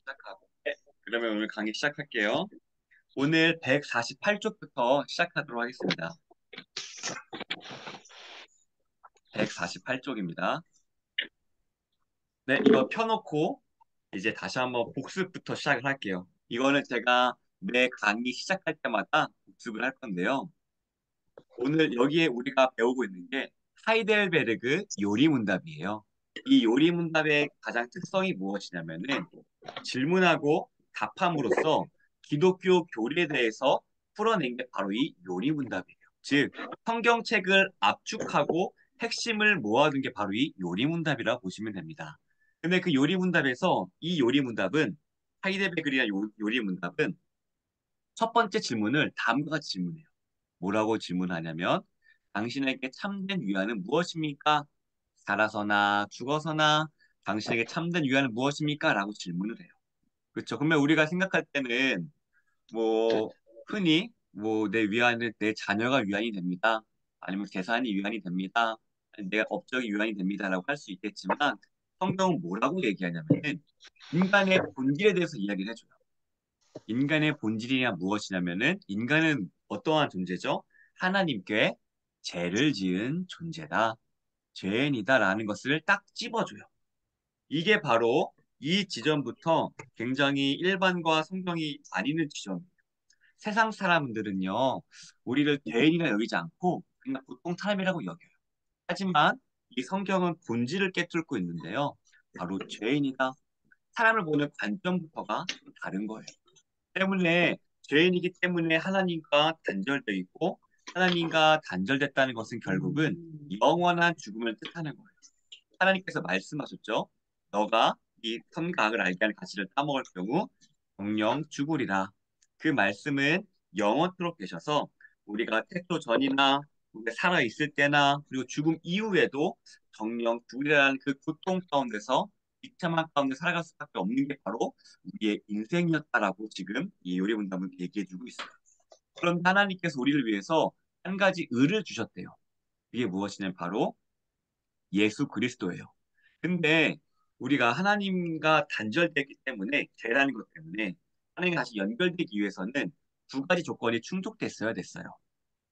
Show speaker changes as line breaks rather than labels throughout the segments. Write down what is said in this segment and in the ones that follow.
시작하고. 네, 그러면 오늘 강의 시작할게요. 오늘 148쪽부터 시작하도록 하겠습니다. 148쪽입니다. 네, 이거 펴놓고 이제 다시 한번 복습부터 시작을 할게요. 이거는 제가 매 강의 시작할 때마다 복습을 할 건데요. 오늘 여기에 우리가 배우고 있는 게 하이델베르그 요리문답이에요. 이 요리문답의 가장 특성이 무엇이냐면은 질문하고 답함으로써 기독교 교리에 대해서 풀어낸 게 바로 이 요리문답이에요. 즉, 성경책을 압축하고 핵심을 모아둔 게 바로 이 요리문답이라고 보시면 됩니다. 근데 그 요리문답에서 이 요리문답은 하이델베르그리아 요리문답은 첫 번째 질문을 다음과 같이 질문해요. 뭐라고 질문하냐면 당신에게 참된 위안은 무엇입니까? 살아서나 죽어서나 당신에게 참된 위안은 무엇입니까? 라고 질문을 해요. 그렇죠. 그러면 우리가 생각할 때는 뭐 흔히 뭐 내 위안은 내 자녀가 위안이 됩니다. 아니면 재산이 위안이 됩니다. 아니면 내 업적이 위안이 됩니다라고 할 수 있겠지만 성경은 뭐라고 얘기하냐면은 인간의 본질에 대해서 이야기를 해줘요. 인간의 본질이냐 무엇이냐면은 인간은 어떠한 존재죠? 하나님께 죄를 지은 존재다. 죄인이다라는 것을 딱 찝어줘요. 이게 바로 이 지점부터 굉장히 일반과 성경이 아니는 지점. 세상 사람들은요, 우리를 죄인이라 여기지 않고 그냥 보통 사람이라고 여겨요. 하지만 이 성경은 본질을 깨뚫고 있는데요. 바로 죄인이다. 사람을 보는 관점부터가 다른 거예요. 때문에 죄인이기 때문에 하나님과 단절되어 있고 하나님과 단절됐다는 것은 결국은 영원한 죽음을 뜻하는 거예요. 하나님께서 말씀하셨죠. 너가 이 선과 악을 알게 하는 가시를 따먹을 경우 정령 죽으리라. 그 말씀은 영원토록 계셔서 우리가 태초 전이나 우리가 살아 있을 때나 그리고 죽음 이후에도 정령 죽으리라는 그 고통 가운데서 비참한 가운데 살아갈 수밖에 없는 게 바로 우리의 인생이었다라고 지금 이 요리문답은 얘기해주고 있어요. 그런데 하나님께서 우리를 위해서 한 가지 의를 주셨대요. 이게 무엇이냐면 바로 예수 그리스도예요. 근데 우리가 하나님과 단절됐기 때문에 죄라는 것 때문에 하나님과 다시 연결되기 위해서는 두 가지 조건이 충족됐어야 됐어요.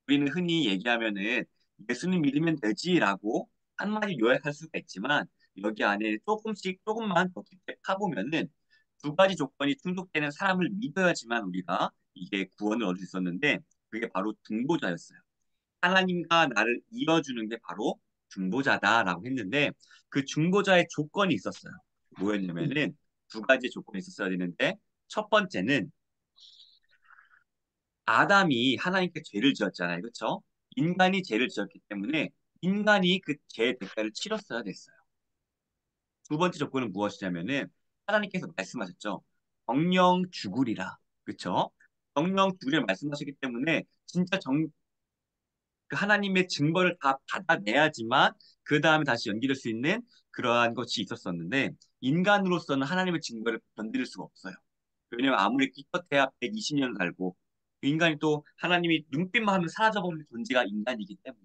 우리는 흔히 얘기하면은 예수님 믿으면 되지라고 한마디 요약할 수가 있지만 여기 안에 조금만 더 깊게 파보면은 두 가지 조건이 충족되는 사람을 믿어야지만 우리가 이게 구원을 얻을 수 있었는데 그게 바로 중보자였어요. 하나님과 나를 이어주는 게 바로 중보자다라고 했는데 그 중보자의 조건이 있었어요. 뭐였냐면은 두 가지 조건이 있었어야 되는데 첫 번째는 아담이 하나님께 죄를 지었잖아요. 그렇죠? 인간이 죄를 지었기 때문에 인간이 그 죄의 대가를 치렀어야 됐어요. 두 번째 조건은 무엇이냐면은 하나님께서 말씀하셨죠. 정령 죽으리라. 그렇죠? 정령 죽으리라 말씀하셨기 때문에 진짜 그 하나님의 증거를 다 받아내야지만 그 다음에 다시 연기될 수 있는 그러한 것이 있었었는데 인간으로서는 하나님의 증거를 건드릴 수가 없어요. 왜냐면 아무리 기껏해야 120년 살고 그 인간이 또 하나님이 눈빛만 하면 사라져버리는 존재가 인간이기 때문에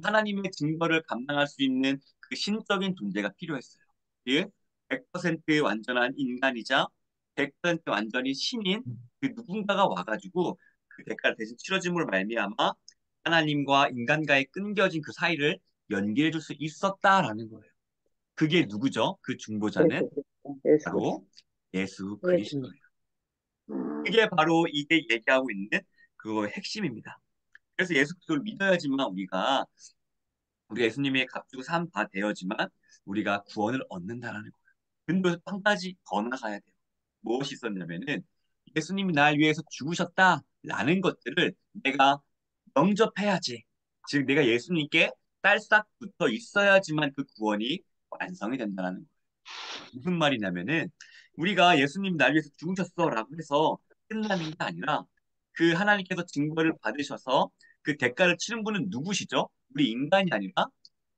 하나님의 증거를 감당할 수 있는 그 신적인 존재가 필요했어요. 즉 100% 완전한 인간이자 100% 완전히 신인 그 누군가가 와가지고 그 대가를 대신 치러짐으로 말미암아 하나님과 인간과의 끊겨진 그 사이를 연결해 줄 수 있었다라는 거예요. 그게 누구죠? 그 중보자는
예수 그리스도, 예수 그리스도,
바로 예수
예수님.
그리스도예요. 그게 바로 이게 얘기하고 있는 그거의 핵심입니다. 그래서 예수 그리스도를 믿어야지만 우리가 예수님의 값주고 산 바 되어지만 우리가 구원을 얻는다라는 거예요. 근데 한 가지 더 나가야 돼요. 무엇이 있었냐면은 예수님이 날 위해서 죽으셨다라는 것들을 내가 영접해야지. 즉 내가 예수님께 딸싹 붙어 있어야지만 그 구원이 완성이 된다는 거예요. 무슨 말이냐면은 우리가 예수님 날 위해서 죽으셨어라고 해서 끝나는 게 아니라 그 하나님께서 증거를 받으셔서 그 대가를 치른 분은 누구시죠? 우리 인간이 아니라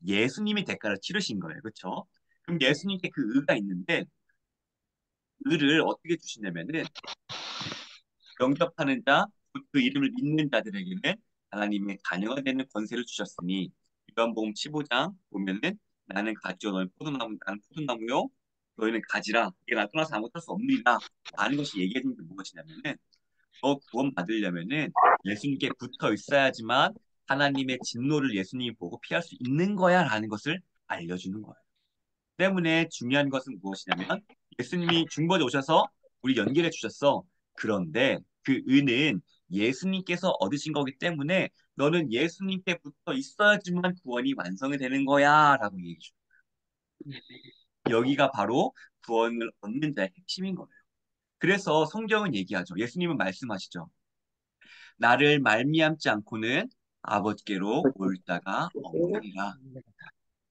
예수님이 대가를 치르신 거예요. 그렇죠? 그럼
네.
예수님께 그 의가 있는데 의를 어떻게 주시냐면은 영접하는 자, 그 이름을 믿는 자들에게는 하나님의 자녀가 되는 권세를 주셨으니 요한복음 15장 보면은 나는 가지요 너는 포도나무 나는 포도나무요 너희는 가지라. 이게 나 떠나서 아무것도 할 수 없느니라. 라는 것이 얘기해 주는 게 무엇이냐면은 너 구원 받으려면은 예수님께 붙어 있어야지만 하나님의 진노를 예수님이 보고 피할 수 있는 거야라는 것을 알려주는 거예요. 때문에 중요한 것은 무엇이냐면 예수님이 중보에 오셔서 우리 연결해 주셨어. 그런데 그 은은 예수님께서 얻으신 거기 때문에 너는 예수님께 붙어 있어야지만 구원이 완성이 되는 거야라고 얘기해 줘. 여기가 바로 구원을 얻는 자의 핵심인 거예요. 그래서 성경은 얘기하죠. 예수님은 말씀하시죠. 나를 말미암지 않고는 아버지께로 올 자가 없느니라.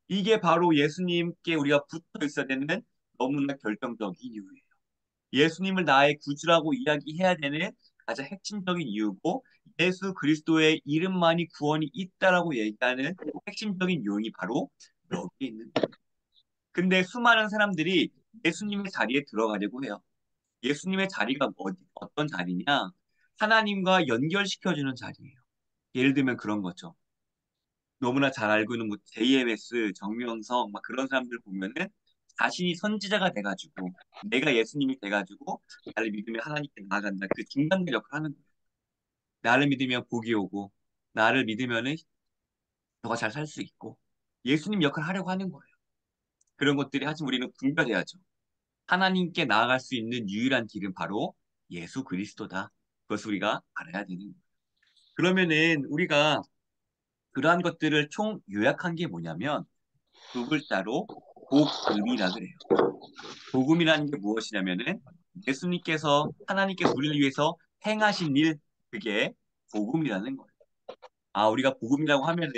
이게 바로 예수님께 우리가 붙어 있어야 되는 너무나 결정적인 이유예요. 예수님을 나의 구주라고 이야기해야 되는 가장 핵심적인 이유고 예수 그리스도의 이름만이 구원이 있다라고 얘기하는 핵심적인 요인이 바로 여기에 있는 거예요. 근데 수많은 사람들이 예수님의 자리에 들어가려고 해요. 예수님의 자리가 어떤 자리냐? 하나님과 연결시켜주는 자리예요. 예를 들면 그런 거죠. 너무나 잘 알고 있는 뭐 JMS, 정명성 막 그런 사람들 보면은 자신이 선지자가 돼가지고 내가 예수님이 돼가지고 나를 믿으면 하나님께 나아간다. 그 중간계 역할을 하는 거예요. 나를 믿으면 복이 오고 나를 믿으면은 너가 잘 살 수 있고 예수님 역할을 하려고 하는 거예요. 그런 것들이 하지만 우리는 분별해야죠. 하나님께 나아갈 수 있는 유일한 길은 바로 예수 그리스도다. 그것을 우리가 알아야 되는 거예요. 그러면은 우리가 그러한 것들을 총 요약한 게 뭐냐면 두 글자로 복음이라 그래요. 복음이라는 게 무엇이냐면은 예수님께서 하나님께서 우리를 위해서 행하신 일 그게 복음이라는 거예요. 아 우리가 복음이라고 하면은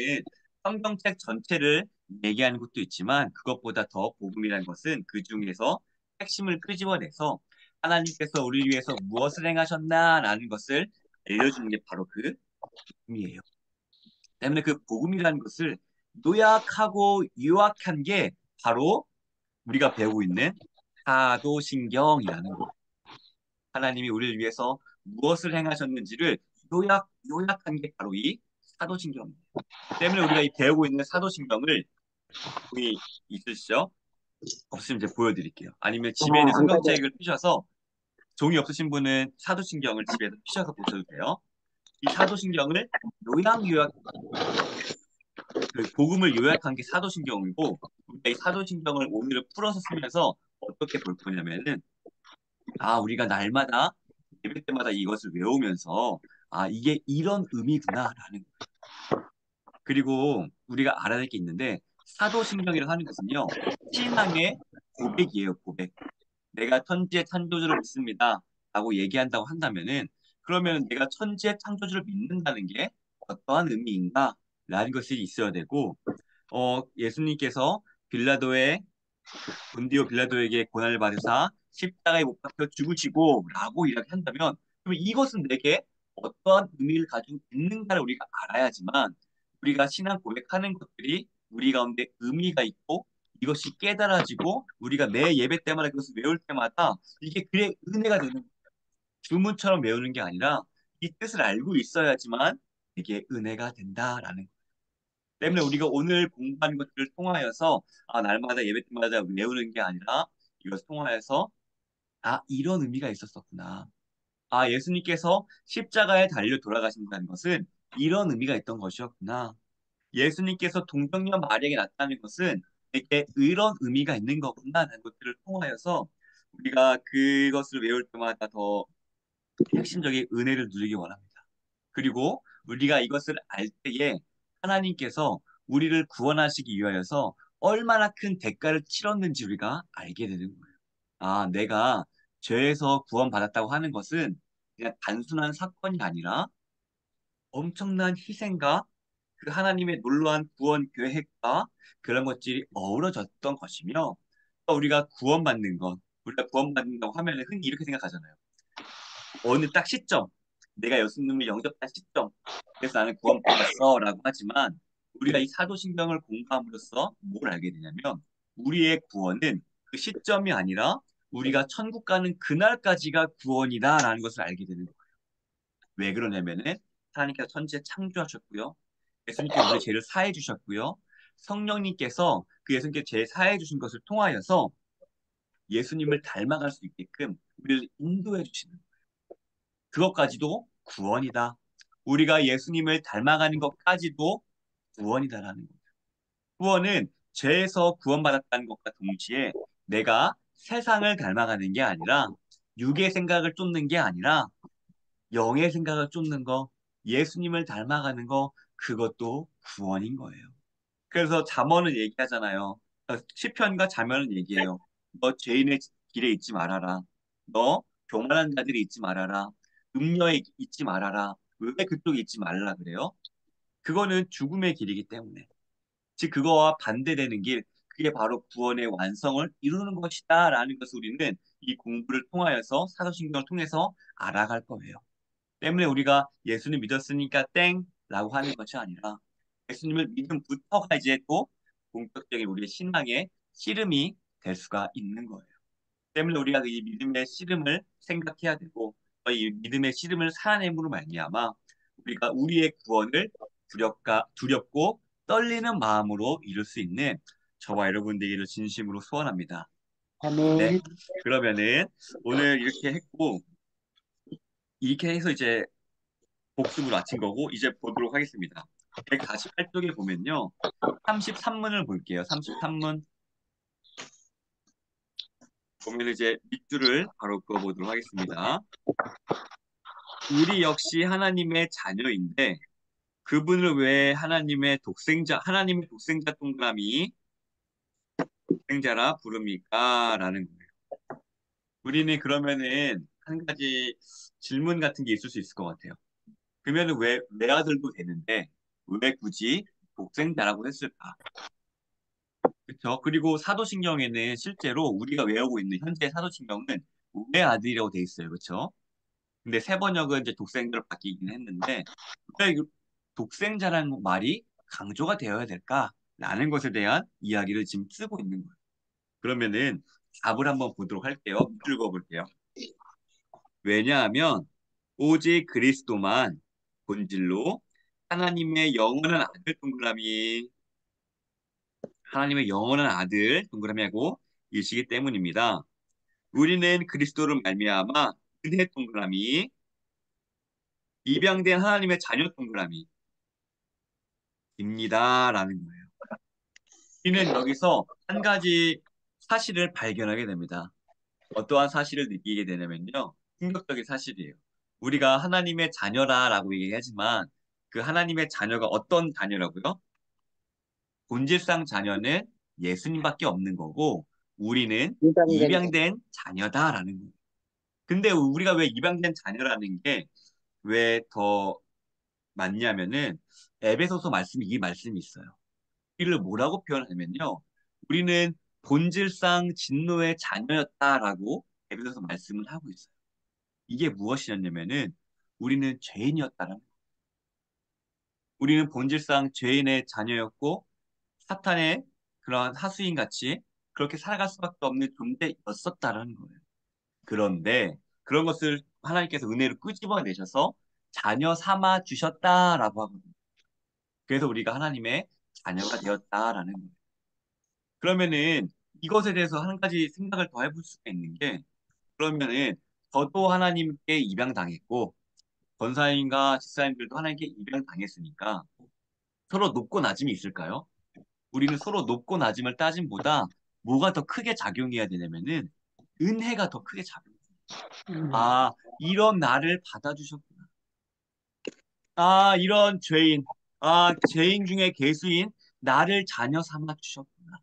성경책 전체를 얘기하는 것도 있지만 그것보다 더 복음이라는 것은 그 중에서 핵심을 끄집어내서 하나님께서 우리를 위해서 무엇을 행하셨나라는 것을 알려주는 게 바로 그 복음이에요. 때문에 그 복음이라는 것을 요약하고 요약한 게 바로 우리가 배우고 있는 사도신경이라는 거예요. 하나님이 우리를 위해서 무엇을 행하셨는지를 요약한 게 바로 이 사도신경입니다. 때문에 우리가 이 배우고 있는 사도신경을 여기 있으시죠? 없으면 이제 보여드릴게요. 아니면 집에 있는
안 가져.
성경책을 피셔서 종이 없으신 분은 사도신경을 집에서 피셔서 보셔도 돼요. 이 사도신경을 요약 그 복음을 요약한 게 사도신경이고 우리가 이 사도신경을 오늘을 풀어서 쓰면서 어떻게 볼 거냐면은 아 우리가 날마다 예배 때마다 이것을 외우면서 아 이게 이런 의미구나라는 그리고 우리가 알아야 될 게 있는데 사도신경이라고 하는 것은요 신앙의 고백이에요 고백 내가 천지의 창조주를 믿습니다 라고 얘기한다고 한다면은 그러면 내가 천지의 창조주를 믿는다는 게 어떠한 의미인가 라는 것이 있어야 되고 예수님께서 빌라도의 본디오 빌라도에게 고난을 받으사 십자가에 못 박혀 죽으시고 라고 이야기한다면 그러면 이것은 내게 어떠한 의미를 가지고 있는가를 우리가 알아야지만 우리가 신앙 고백하는 것들이 우리 가운데 의미가 있고 이것이 깨달아지고 우리가 매 예배 때마다 그것을 외울 때마다 이게 그의 은혜가 되는 주문처럼 외우는 게 아니라 이 뜻을 알고 있어야지만 이게 은혜가 된다라는 때문에 우리가 오늘 공부한 것들을 통하여서 아, 날마다 예배 때마다 외우는 게 아니라 이것을 통하여서 아, 이런 의미가 있었었구나. 아, 예수님께서 십자가에 달려 돌아가신다는 것은 이런 의미가 있던 것이었구나. 예수님께서 동정녀 마리아에게 나타나는 것은 이렇게 이런 의미가 있는 거구나라는 것들을 통하여서 우리가 그것을 외울 때마다 더 핵심적인 은혜를 누리기 원합니다. 그리고 우리가 이것을 알 때에 하나님께서 우리를 구원하시기 위하여서 얼마나 큰 대가를 치렀는지 우리가 알게 되는 거예요. 아, 내가 죄에서 구원받았다고 하는 것은 그냥 단순한 사건이 아니라 엄청난 희생과 그 하나님의 놀라운 구원 계획과 그런 것들이 어우러졌던 것이며 또 우리가 구원받는 것, 우리가 구원받는다고 하면 흔히 이렇게 생각하잖아요. 어느 딱 시점, 내가 예수님을 영접한 시점, 그래서 나는 구원받았어라고 하지만 우리가 이 사도신경을 공부함으로써 뭘 알게 되냐면 우리의 구원은 그 시점이 아니라 우리가 천국 가는 그날까지가 구원이다라는 것을 알게 되는 거예요. 왜 그러냐면은 하나님께서 천지에 창조하셨고요. 예수님께 우리 죄를 사해 주셨고요. 성령님께서 그 예수님께 죄 사해 주신 것을 통하여서 예수님을 닮아갈 수 있게끔 우리를 인도해 주시는 거예요. 그것까지도 구원이다. 우리가 예수님을 닮아가는 것까지도 구원이다라는 거예요. 구원은 죄에서 구원받았다는 것과 동시에 내가 세상을 닮아가는 게 아니라 육의 생각을 쫓는 게 아니라 영의 생각을 쫓는 거, 예수님을 닮아가는 거, 그것도 구원인 거예요. 그래서 잠언은 얘기하잖아요. 시편과 잠언은 얘기해요. 너 죄인의 길에 있지 말아라. 너 교만한 자들이 있지 말아라. 음녀에 있지 말아라. 왜 그쪽에 있지 말라 그래요? 그거는 죽음의 길이기 때문에. 즉 그거와 반대되는 길, 그게 바로 구원의 완성을 이루는 것이다라는 것을 우리는 이 공부를 통하여서 사도신경을 통해서 알아갈 거예요. 때문에 우리가 예수님 믿었으니까 땡라고 하는 것이 아니라 예수님을 믿음부터가 이제 또 본격적인 우리의 신앙의 씨름이 될 수가 있는 거예요. 때문에 우리가 이 믿음의 씨름을 생각해야 되고 이 믿음의 씨름을 살아냄으로 말미암아 우리가 우리의 구원을 두렵고 떨리는 마음으로 이룰 수 있는 저와 여러분 되기를 진심으로 소원합니다. 네,
아멘.
그러면은 오늘 이렇게 했고 이렇게 해서 이제 복습을 마친 거고 이제 보도록 하겠습니다. 148쪽에 보면요. 33문을 볼게요. 33문 보면 이제 밑줄을 바로 그어보도록 하겠습니다. 우리 역시 하나님의 자녀인데 그분을 왜 하나님의 독생자 동그라미 독생자라 부릅니까? 라는 거예요. 우리는 그러면은 한 가지 질문 같은 게 있을 수 있을 것 같아요. 그러면은 왜 외아들도 되는데 왜 굳이 독생자라고 했을까? 그렇죠. 그리고 사도신경에는 실제로 우리가 외우고 있는 현재 사도신경은 외아들이라고 돼 있어요. 그렇죠? 근데 세 번역은 이제 독생자로 바뀌긴 했는데 왜 독생자라는 말이 강조가 되어야 될까라는 것에 대한 이야기를 지금 쓰고 있는 거예요. 그러면은 답을 한번 보도록 할게요. 읽어볼게요. 왜냐하면 오직 그리스도만 본질로 하나님의 영원한 아들 동그라미하고 이시기 때문입니다. 우리는 그리스도를 말미암아 은혜 동그라미 입양된 하나님의 자녀 동그라미입니다라는 거예요. 우리는 여기서 한 가지 사실을 발견하게 됩니다. 어떠한 사실을 느끼게 되냐면요. 충격적인 사실이에요. 우리가 하나님의 자녀라라고 얘기하지만 그 하나님의 자녀가 어떤 자녀라고요? 본질상 자녀는 예수님밖에 없는 거고 우리는
유당된 자.
입양된 자녀다라는 거예요. 근데 우리가 왜 입양된 자녀라는 게 왜 더 맞냐면은 에베소서 말씀이 이 말씀이 있어요. 우리를 뭐라고 표현하냐면요. 우리는 본질상 진노의 자녀였다라고 에베소서 말씀을 하고 있어요. 이게 무엇이냐면은 우리는 죄인이었다라는 거예요. 우리는 본질상 죄인의 자녀였고 사탄의 그러한 하수인 같이 그렇게 살아갈 수밖에 없는 존재였었다라는 거예요. 그런데 그런 것을 하나님께서 은혜로 끄집어내셔서 자녀 삼아 주셨다라고 하거든요. 그래서 우리가 하나님의 자녀가 되었다라는 거예요. 그러면은 이것에 대해서 한 가지 생각을 더 해볼 수가 있는 게 그러면은 저도 하나님께 입양당했고 권사님과 집사님들도 하나님께 입양당했으니까 서로 높고 낮음이 있을까요? 우리는 서로 높고 낮음을 따짐보다 뭐가 더 크게 작용해야 되냐면은 은혜가 더 크게 작용해요. 아, 이런 나를 받아주셨구나. 아, 이런 죄인. 아, 죄인 중에 괴수인 나를 자녀 삼아 주셨구나.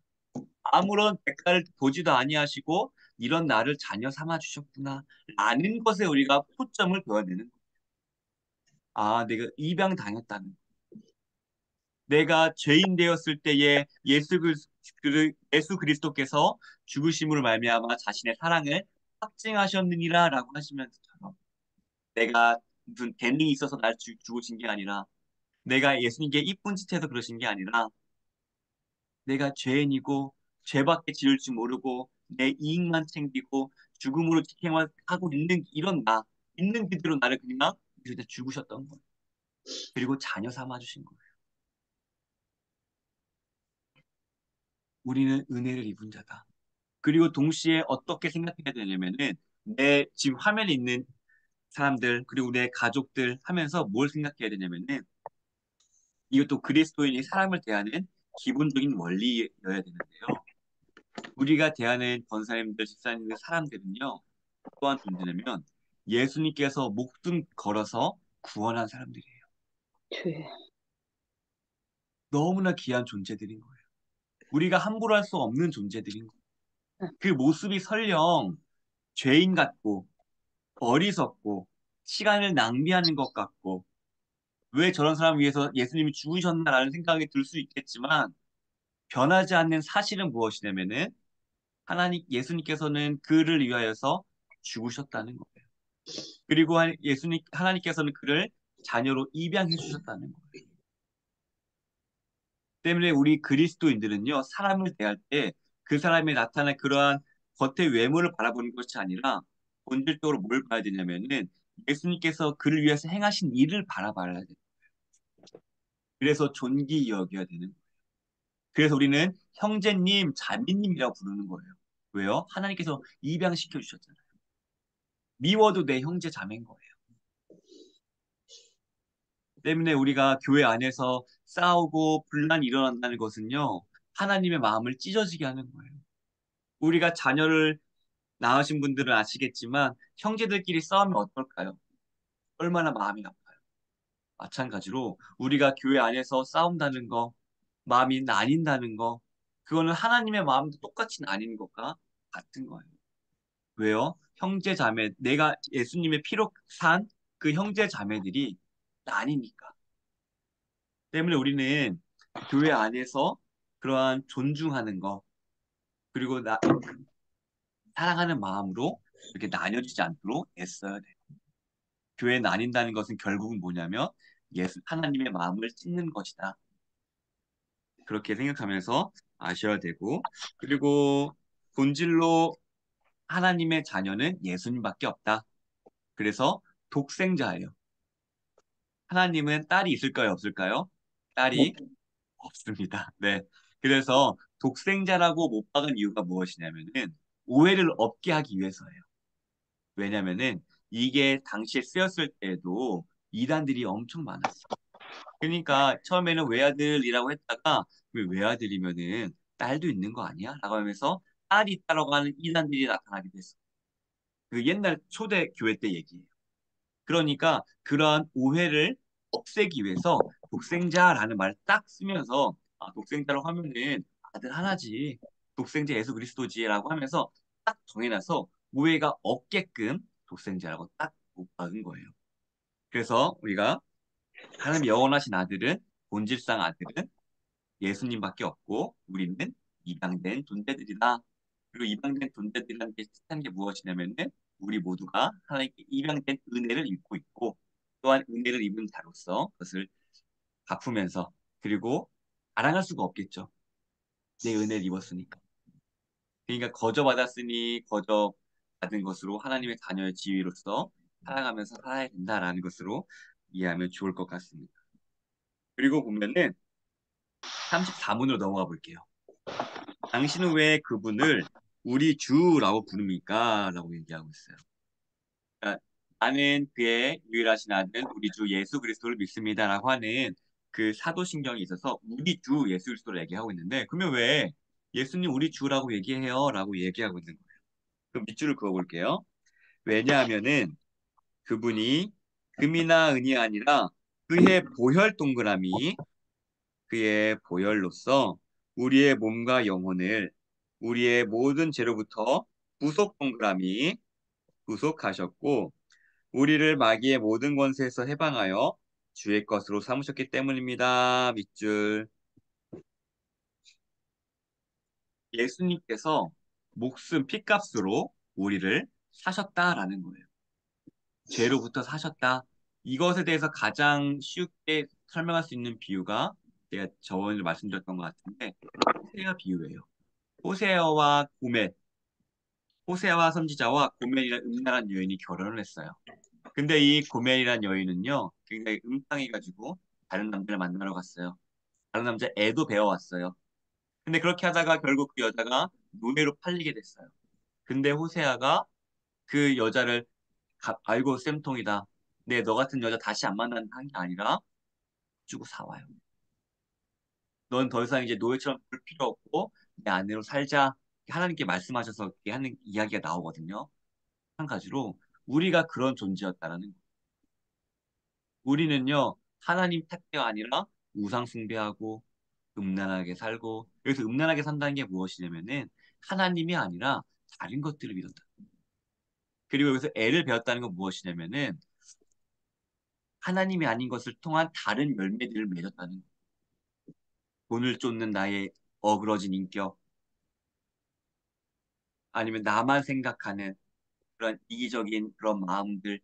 아무런 대가를 보지도 아니하시고 이런 나를 자녀 삼아 주셨구나. 라는 것에 우리가 포점을 둬야 되는 거예요. 아, 내가 입양당했다는 거. 내가 죄인 되었을 때에 예수 그리스도께서 죽으심으로 말미암아 자신의 사랑을 확증하셨느니라라고 하시면서처럼 내가 무슨 재능이 있어서 날 죽으신 게 아니라 내가 예수님께 이쁜 짓 해서 그러신 게 아니라 내가 죄인이고 죄밖에 지을 줄 모르고 내 이익만 챙기고 죽음으로 직행하고 있는 이런 나 있는 그대로 나를 그냥 이렇게 죽으셨던 거예요. 그리고 자녀 삼아 주신 거예요. 우리는 은혜를 입은 자다. 그리고 동시에 어떻게 생각해야 되냐면은 내 지금 화면에 있는 사람들 그리고 내 가족들 하면서 뭘 생각해야 되냐면은 이것도 그리스도인이 사람을 대하는 기본적인 원리여야 되는데요. 우리가 대하는 권사님들, 집사님들, 사람들은요. 또한 존재냐면 예수님께서 목숨 걸어서 구원한 사람들이에요.
주여.
너무나 귀한 존재들인 거예요. 우리가 함부로 할 수 없는 존재들인 거예요. 그 모습이 설령 죄인 같고 어리석고 시간을 낭비하는 것 같고 왜 저런 사람 위해서 예수님이 죽으셨나라는 생각이 들 수 있겠지만 변하지 않는 사실은 무엇이냐면은 하나님 예수님께서는 그를 위하여서 죽으셨다는 거예요. 그리고 예수님 하나님께서는 그를 자녀로 입양해 주셨다는 거예요. 때문에 우리 그리스도인들은요 사람을 대할 때 그 사람이 나타난 그러한 겉의 외모를 바라보는 것이 아니라 본질적으로 뭘 봐야 되냐면은 예수님께서 그를 위해서 행하신 일을 바라봐야 돼요. 그래서 존귀 여겨야 되는 거예요. 그래서 우리는 형제님, 자매님이라고 부르는 거예요. 왜요? 하나님께서 입양시켜 주셨잖아요. 미워도 내 형제 자매인 거예요. 때문에 우리가 교회 안에서 싸우고 분란이 일어난다는 것은요, 하나님의 마음을 찢어지게 하는 거예요. 우리가 자녀를 낳으신 분들은 아시겠지만, 형제들끼리 싸우면 어떨까요? 얼마나 마음이 아파요. 마찬가지로 우리가 교회 안에서 싸운다는 거, 마음이 나뉜다는 거, 그거는 하나님의 마음도 똑같이 나뉜 것과 같은 거예요. 왜요? 형제 자매, 내가 예수님의 피로 산 그 형제 자매들이 나뉘니까. 때문에 우리는 교회 안에서 그러한 존중하는 거, 그리고 사랑하는 마음으로 이렇게 나뉘어지지 않도록 애써야 돼요. 교회 나뉜다는 것은 결국은 뭐냐면 하나님의 마음을 찢는 것이다. 그렇게 생각하면서 아셔야 되고, 그리고 본질로 하나님의 자녀는 예수님밖에 없다. 그래서 독생자예요. 하나님은 딸이 있을까요, 없을까요? 딸이 없습니다. 네. 그래서 독생자라고 못 박은 이유가 무엇이냐면은 오해를 없게 하기 위해서예요. 왜냐면은 이게 당시에 쓰였을 때에도 이단들이 엄청 많았어요. 그러니까 처음에는 외아들이라고 했다가 왜 외아들이면은 딸도 있는 거 아니야? 라고 하면서 딸이 있다라고 하는 이단들이 나타나게 됐어요. 그 옛날 초대 교회 때 얘기예요. 그러니까 그러한 오해를 없애기 위해서 독생자라는 말을 딱 쓰면서 독생자라고 하면은 아들 하나지. 독생자 예수 그리스도지라고 하면서 딱 정해놔서 오해가 없게끔 독생자라고 딱 못 박은 거예요. 그래서 우리가 하나님 영원하신 아들은 본질상 아들은 예수님밖에 없고 우리는 입양된 존재들이다. 그리고 입양된 존재들이라는 게 뜻하는 게 무엇이냐면은 우리 모두가 하나님께 입양된 은혜를 입고 있고 또한 은혜를 입은 자로서 그것을 갚으면서 그리고 자랑할 수가 없겠죠. 내 은혜를 입었으니까. 그러니까 거저 받았으니 거저 받은 것으로 하나님의 자녀의 지위로서 살아가면서 살아야 된다라는 것으로 이해하면 좋을 것 같습니다. 그리고 보면은 34문으로 넘어가 볼게요. 당신은 왜 그분을 우리 주라고 부릅니까? 라고 얘기하고 있어요. 그러니까 나는 그의 유일하신 아들 우리 주 예수 그리스도를 믿습니다라고 하는 그 사도신경이 있어서 우리 주 예수 그리스도를 얘기하고 있는데 그러면 왜 예수님 우리 주라고 얘기해요? 라고 얘기하고 있는 거예요. 그럼 밑줄을 그어볼게요. 왜냐하면은 그분이 금이나 은이 아니라 그의 보혈 동그라미 그의 보혈로서 우리의 몸과 영혼을 우리의 모든 죄로부터 구속 동그라미 구속하셨고 우리를 마귀의 모든 권세에서 해방하여 주의 것으로 삼으셨기 때문입니다. 밑줄. 예수님께서 목숨 피값으로 우리를 사셨다라는 거예요. 죄로부터 사셨다. 이것에 대해서 가장 쉽게 설명할 수 있는 비유가 제가 저번에 말씀드렸던 것 같은데 호세아 비유예요. 호세아와 고멜, 호세아와 선지자와 고멜이라는 음란한 여인이 결혼을 했어요. 근데 이 고멜이라는 여인은요, 굉장히 음탕해가지고 다른 남자를 만나러 갔어요. 다른 남자 애도 배워왔어요. 근데 그렇게 하다가 결국 그 여자가 노예로 팔리게 됐어요. 근데 호세아가 그 여자를 알고 쌤통이다. 네, 너 같은 여자 다시 안 만나는 한 게 아니라 주고 사와요. 넌 더 이상 이제 노예처럼 볼 필요 없고 내 아내로 살자. 하나님께 말씀하셔서 이렇게 하는 이야기가 나오거든요. 한 가지로 우리가 그런 존재였다라는 거예요. 우리는요 하나님 택배가 아니라 우상 숭배하고 음란하게 살고 여기서 음란하게 산다는 게 무엇이냐면은 하나님이 아니라 다른 것들을 믿었다. 그리고 여기서 애를 배웠다는 건 무엇이냐면은 하나님이 아닌 것을 통한 다른 열매들을 맺었다는 거예요. 돈을 쫓는 나의 어그러진 인격 아니면 나만 생각하는 그런 이기적인 그런 마음들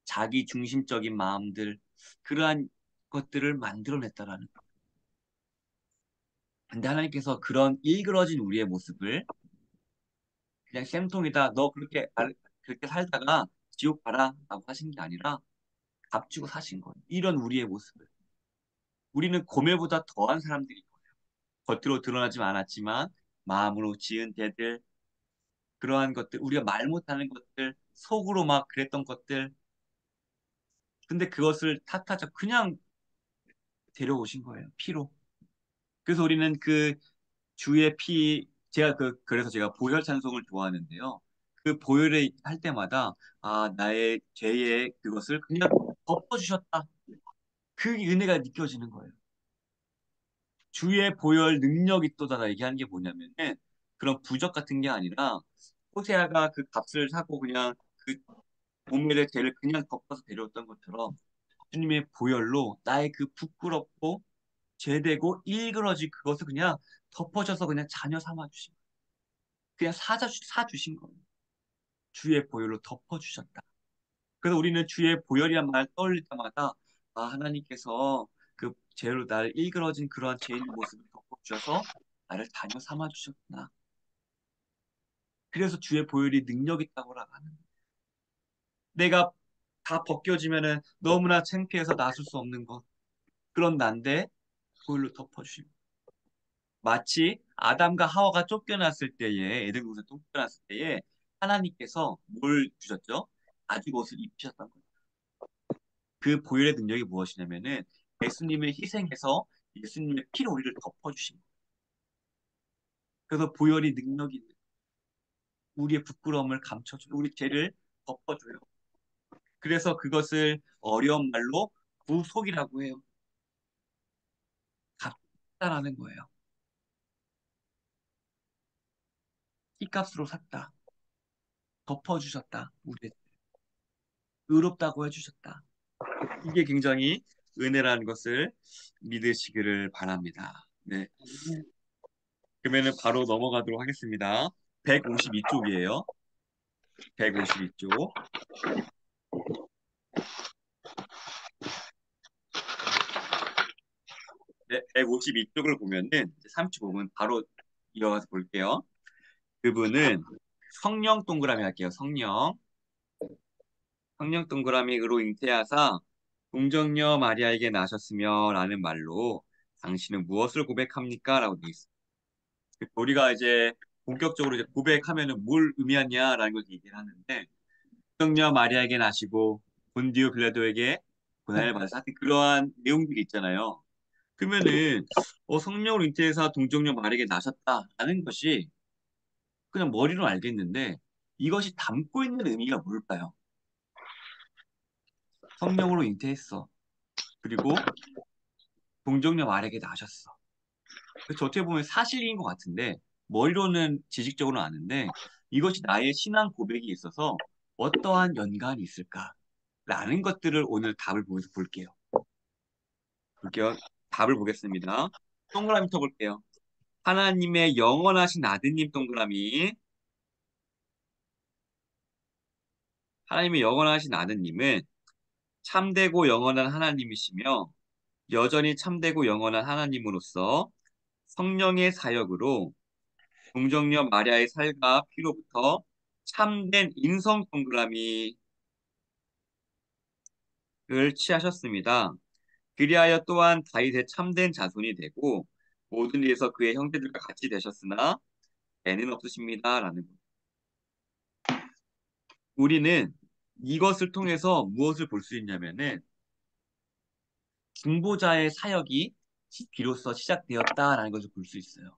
자기 중심적인 마음들 그러한 것들을 만들어냈다라는 거예요. 근데 하나님께서 그런 일그러진 우리의 모습을 그냥 쌤통이다. 너 그렇게 그렇게 살다가 지옥 가라라고 하신 게 아니라 값 주고 사신 거예요. 이런 우리의 모습을. 우리는 고멜보다 더한 사람들이 겉으로 드러나지 않았지만 마음으로 지은 죄들 그러한 것들 우리가 말 못하는 것들 속으로 막 그랬던 것들 근데 그것을 탓하자 그냥 데려오신 거예요. 피로. 그래서 우리는 그 주의 피 제가 그래서 제가 보혈 찬송을 좋아하는데요. 그 보혈을 할 때마다 아 나의 죄의 그것을 그냥 덮어주셨다. 그 은혜가 느껴지는 거예요. 주의 보혈 능력이 또다라 얘기하는 게 뭐냐면은 그런 부적 같은 게 아니라 호세아가 그 값을 사고 그냥 그 몸의 죄를 그냥 덮어서 데려왔던 것처럼 주님의 보혈로 나의 그 부끄럽고 죄되고 일그러지 그것을 그냥 덮어줘서 그냥 자녀 삼아 주신 거예요. 그냥 사주신 거예요. 주의 보혈로 덮어주셨다. 그래서 우리는 주의 보혈이란 말 떠올릴 때마다 아 하나님께서 그 죄로 나를 일그러진 그러한 죄인의 모습을 덮어주셔서 나를 자녀 삼아 주셨구나. 그래서 주의 보혈이 능력 있다고 하는 거예요. 내가 다 벗겨지면은 너무나 창피해서 나설 수 없는 것. 그런 난데 보혈로 덮어주심. 마치 아담과 하와가 쫓겨났을 때에 에덴 동산 쫓겨났을 때에 하나님께서 뭘 주셨죠? 가죽 옷을 입히셨던 거예요. 그 보혈의 능력이 무엇이냐면은 예수님을 희생해서 예수님의 피로 우리를 덮어주신 거예요. 그래서 보혈이 능력이 있는 우리의 부끄러움을 감춰줘 우리 죄를 덮어줘요. 그래서 그것을 어려운 말로 구속이라고 해요. 갚다라는 거예요. 피값으로 샀다. 덮어주셨다. 우리 의롭다고 해주셨다. 이게 굉장히 은혜라는 것을 믿으시기를 바랍니다. 네. 그러면은 바로 넘어가도록 하겠습니다. 152쪽이에요. 152쪽. 네, 152쪽을 보면은 35분 바로 이어가서 볼게요. 그분은 성령 동그라미 할게요. 성령. 성령 동그라미로 잉태하사 동정녀 마리아에게 나셨으며 라는 말로 당신은 무엇을 고백합니까? 라고 되어 있습니다. 우리가 이제 본격적으로 이제 고백하면은 뭘 의미하냐라는 걸 얘기를 하는데 동정녀 마리아에게 나시고 본디오 빌라도에게 고난을 받으사 하여튼 그러한 내용들이 있잖아요. 그러면은 성령으로 잉태해서 동정녀 마리아에게 나셨다라는 것이 그냥 머리로 알겠는데 이것이 담고 있는 의미가 뭘까요? 성령으로 잉태했어. 그리고 동정녀 마리아에게 나셨어. 그래서 어떻게 보면 사실인 것 같은데 머리로는 지식적으로는 아는데 이것이 나의 신앙 고백이 있어서 어떠한 연관이 있을까라는 것들을 오늘 답을 보면서 볼게요. 볼게요. 답을 보겠습니다. 동그라미 쳐볼게요. 하나님의 영원하신 아드님 동그라미. 하나님의 영원하신 아드님은 참되고 영원한 하나님이시며 여전히 참되고 영원한 하나님으로서 성령의 사역으로 동정녀 마리아의 살과 피로부터 참된 인성 동그라미를 취하셨습니다. 그리하여 또한 다윗의 참된 자손이 되고 모든 일에서 그의 형제들과 같이 되셨으나 애는 없으십니다라는 거. 우리는 이것을 통해서 무엇을 볼 수 있냐면은 중보자의 사역이 비로소 시작되었다라는 것을 볼 수 있어요.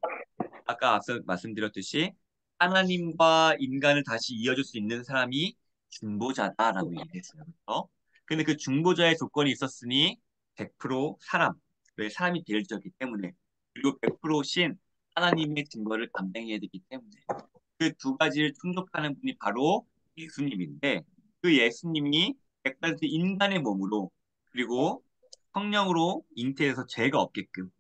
아까 앞서 말씀드렸듯이 하나님과 인간을 다시 이어줄 수 있는 사람이 중보자다라고 얘기했어요. 그렇죠? 근데 그 중보자의 조건이 있었으니 100% 사람, 왜 사람이 대일적이기 때문에 그리고 100%신 하나님의 증거를 감당해야 되기 때문에 그 두 가지를 충족하는 분이 바로 예수님인데 그 예수님이 100% 인간의 몸으로 그리고 성령으로 잉태해서 죄가 없게끔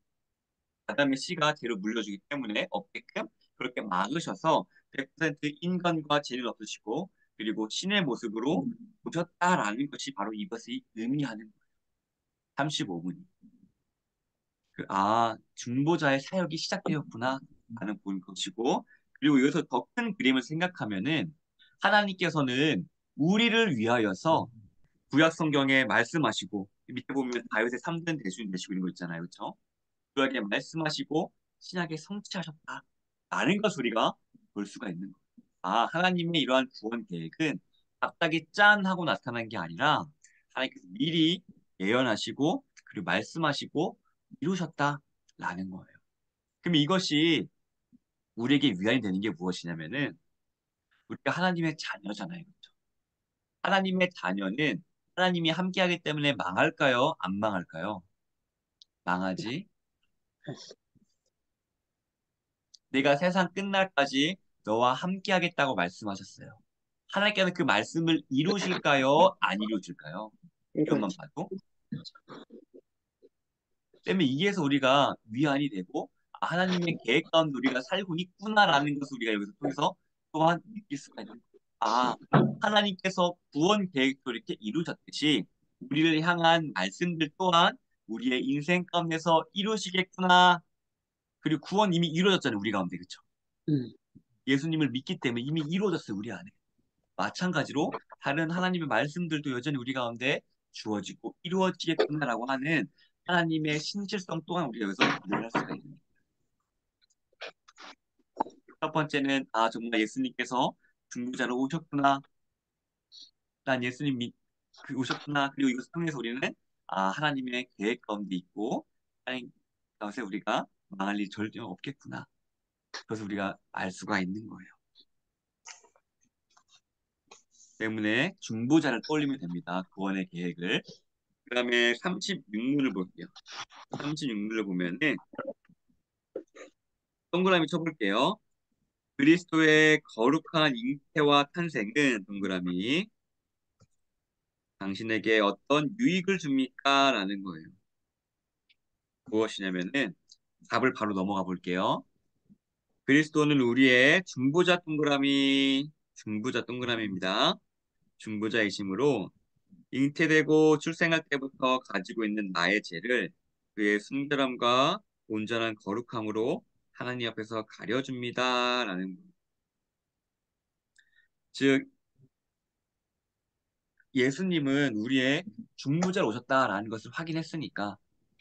아담의 씨가 죄를 물려주기 때문에 없게끔 그렇게 막으셔서 100% 인간과 죄를 없으시고 그리고 신의 모습으로 오셨다라는 것이 바로 이것이 의미하는 거예요. 35분이. 중보자의 사역이 시작되었구나 하는 본 것이고 그리고 여기서 더 큰 그림을 생각하면은 하나님께서는 우리를 위하여서 구약 성경에 말씀하시고 밑에 보면 다윗의 3등 대주인 되시고 이런 거 있잖아요. 그렇죠? 그에게 말씀하시고 신약에 성취하셨다. 라는 것을 우리가 볼 수가 있는 거예요. 하나님의 이러한 구원 계획은 갑자기 짠 하고 나타난 게 아니라 하나님께서 미리 예언하시고 그리고 말씀하시고 이루셨다라는 거예요. 그럼 이것이 우리에게 위안이 되는 게 무엇이냐면은 우리가 하나님의 자녀잖아요. 그렇죠? 하나님의 자녀는 하나님이 함께하기 때문에 망할까요? 안 망할까요? 망하지. 내가 세상 끝날까지 너와 함께하겠다고 말씀하셨어요. 하나님께서 그 말씀을 이루실까요? 안 이루실까요? 이것만
이거지.
봐도. 때문에 이게서 우리가 위안이 되고 하나님의 계획 가운데 우리가 살고 있구나라는 것을 우리가 여기서 통해서 또한 느낄 수가 있는 거예요. 하나님께서 구원 계획도 이렇게 이루셨듯이 우리를 향한 말씀들 또한 우리의 인생 가운데서 이루시겠구나. 그리고 구원 이미 이루어졌잖아요. 우리 가운데. 그렇죠?
음.
예수님을 믿기 때문에 이미 이루어졌어요. 우리 안에. 마찬가지로 다른 하나님의 말씀들도 여전히 우리 가운데 주어지고 이루어지겠구나라고 하는 하나님의 신실성 또한 우리가 여기서 고려할 수가 있는 거예요. 첫 번째는 정말 예수님께서 중보자로 오셨구나. 난 예수님 오셨구나. 그리고 이것을 통해서 우리는 하나님의 계획 가운데 있고 하나님 가운데 우리가 망할 일 절대 없겠구나. 그래서 우리가 알 수가 있는 거예요. 때문에 중보자를 떠올리면 됩니다. 구원의 계획을. 그 다음에 36문을 볼게요. 36문을 보면은 동그라미 쳐볼게요. 그리스도의 거룩한 잉태와 탄생은 동그라미 당신에게 어떤 유익을 줍니까? 라는 거예요. 무엇이냐면은 답을 바로 넘어가 볼게요. 그리스도는 우리의 중보자 동그라미입니다. 중보자이심으로 잉태되고 출생할 때부터 가지고 있는 나의 죄를 그의 순결함과 온전한 거룩함으로 하나님 앞에서 가려줍니다. 라는 즉 예수님은 우리의 중보자로 오셨다라는 것을 확인했으니까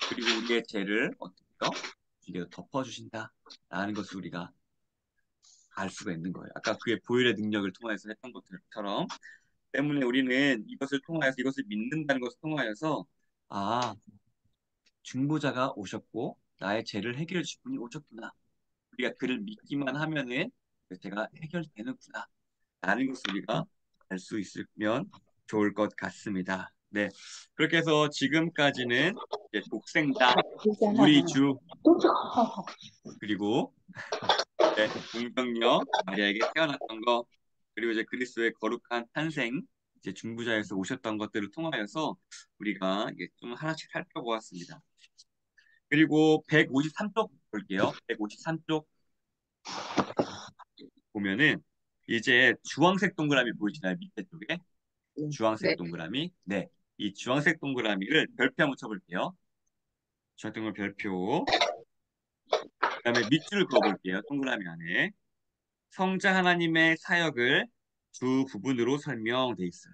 그리고 우리의 죄를 어떻게요? 이게 덮어주신다라는 것을 우리가 알 수가 있는 거예요. 아까 그의 보혈의 능력을 통해서 했던 것처럼 때문에 우리는 이것을 통하여서 이것을 믿는다는 것을 통하여서 아 중보자가 오셨고 나의 죄를 해결해 줄 분이 오셨구나. 우리가 그를 믿기만 하면은 그 죄가 해결되는구나. 라는 것을 우리가 알 수 있으면 좋을 것 같습니다. 네. 그렇게 해서 지금까지는 이제 독생자, 우리
그잖아.
주,
또 줘.
그리고 네, 공병력, 마리아에게 태어났던 거, 그리고 이제 그리스도의 거룩한 탄생, 이제 중부자에서 오셨던 것들을 통하여서 우리가 이게 좀 하나씩 살펴보았습니다. 그리고 153쪽 볼게요. 153쪽 보면은 이제 주황색 동그라미 보이시나요? 밑에 쪽에
네.
주황색 동그라미. 네, 이 주황색 동그라미를 별표 한번 쳐볼게요. 주황색 동그라미 별표. 그다음에 밑줄을 그어볼게요. 동그라미 안에 성자 하나님의 사역을 두 부분으로 설명돼 있어요.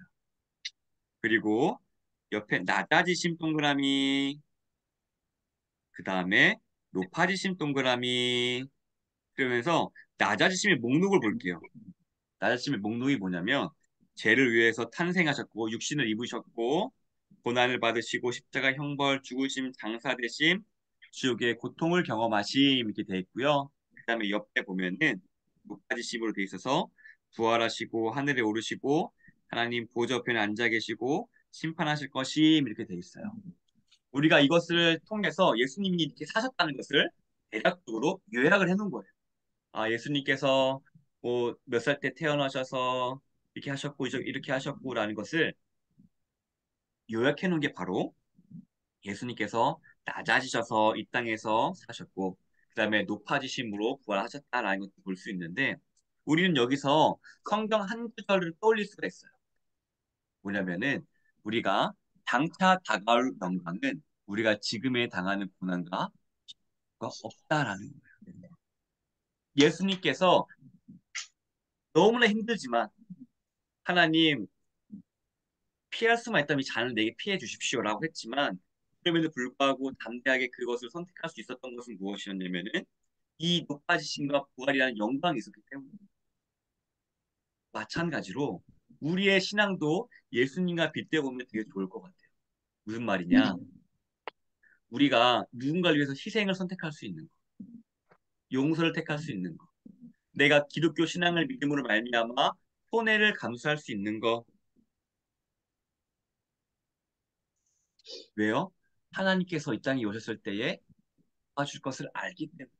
그리고 옆에 낮아지심 동그라미, 그 다음에 높아지심 동그라미, 그러면서 낮아지심의 목록을 볼게요. 낮아지심의 목록이 뭐냐면 죄를 위해서 탄생하셨고 육신을 입으셨고 고난을 받으시고 십자가 형벌 죽으심 장사되심 지옥의 고통을 경험하심 이렇게 돼 있고요. 그다음에 옆에 보면은 높아지심으로 돼 있어서 부활하시고 하늘에 오르시고 하나님 보좌 우편에 앉아 계시고 심판하실 것임 이렇게 돼 있어요. 우리가 이것을 통해서 예수님이 이렇게 사셨다는 것을 대략적으로 요약을 해놓은 거예요. 아, 예수님께서 뭐 몇 살 때 태어나셔서 이렇게 하셨고 이렇게 하셨고라는 것을 요약해 놓은 게 바로 예수님께서 낮아지셔서 이 땅에서 사셨고 그다음에 높아지심으로 부활하셨다라는 것을 볼 수 있는데 우리는 여기서 성경 한 구절을 떠올릴 수가 있어요. 뭐냐면은 우리가 장차 다가올 영광은 우리가 지금에 당하는 고난과 없다라는 거예요. 예수님께서 너무나 힘들지만 하나님 피할 수만 있다면 이 잔을 내게 피해 주십시오라고 했지만 그럼에도 불구하고 담대하게 그것을 선택할 수 있었던 것은 무엇이었냐면은 이 높아지심과 부활이라는 영광이 있었기 때문에 마찬가지로 우리의 신앙도 예수님과 빗대보면 되게 좋을 것 같아요. 무슨 말이냐? 우리가 누군가를 위해서 희생을 선택할 수 있는 거, 용서를 택할 수 있는 거, 내가 기독교 신앙을 믿음으로 말미암아 손해를 감수할 수 있는 거. 왜요? 하나님께서 이 땅에 오셨을 때에 도와줄 것을 알기 때문에.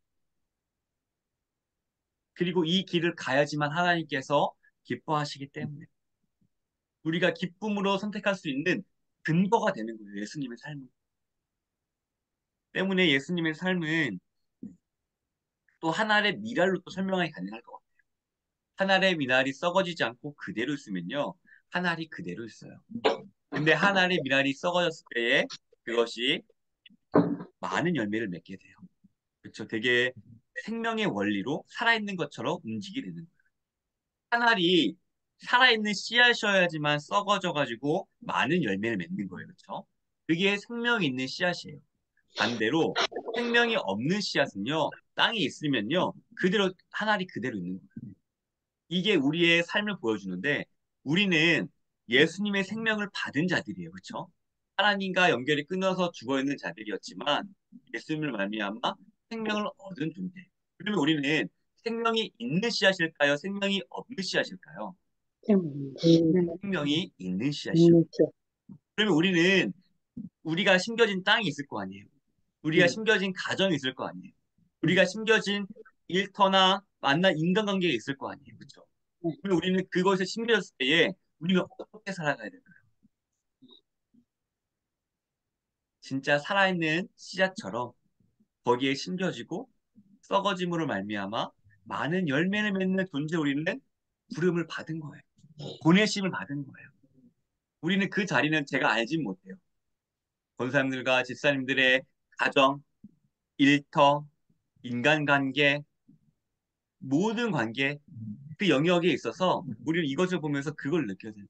그리고 이 길을 가야지만 하나님께서 기뻐하시기 때문에. 우리가 기쁨으로 선택할 수 있는 근거가 되는 거예요. 예수님의 삶은. 때문에 예수님의 삶은 또 하나의 미랄로 또 설명하기 가능할 것 같아요. 하나의 미랄이 썩어지지 않고 그대로 있으면요. 하나리 그대로 있어요. 근데 하나의 미랄이 썩어졌을 때에 그것이 많은 열매를 맺게 돼요. 그렇죠. 되게 생명의 원리로 살아있는 것처럼 움직이게 되는 거예요. 한 알이 살아있는 씨앗이어야지만 썩어져가지고 많은 열매를 맺는 거예요. 그렇죠? 그게 생명이 있는 씨앗이에요. 반대로 생명이 없는 씨앗은요. 땅에 있으면요. 그대로 한 알이 그대로 있는 거예요. 이게 우리의 삶을 보여주는데 우리는 예수님의 생명을 받은 자들이에요. 그렇죠? 하나님과 연결이 끊어서 죽어있는 자들이었지만 예수님을 말미암아 생명을 얻은 존재. 그러면 우리는 생명이 있는 씨앗일까요? 생명이 없는 씨앗일까요? 생명이 있는 씨앗이요. 그러면 우리는 우리가 심겨진 땅이 있을 거 아니에요. 우리가 심겨진 가정이 있을 거 아니에요. 우리가 심겨진 일터나 만난 인간관계가 있을 거 아니에요. 그렇죠? 그럼 우리는 그것에 심겨졌을 때에 우리는 어떻게 살아가야 될까요? 진짜 살아있는 씨앗처럼 거기에 심겨지고 썩어짐으로 말미암아 많은 열매를 맺는 존재 우리는 부름을 받은 거예요. 보내심을 받은 거예요. 우리는 그 자리는 제가 알진 못해요. 권사님들과 집사님들의 가정, 일터, 인간관계, 모든 관계, 그 영역에 있어서 우리는 이것을 보면서 그걸 느껴야 돼요.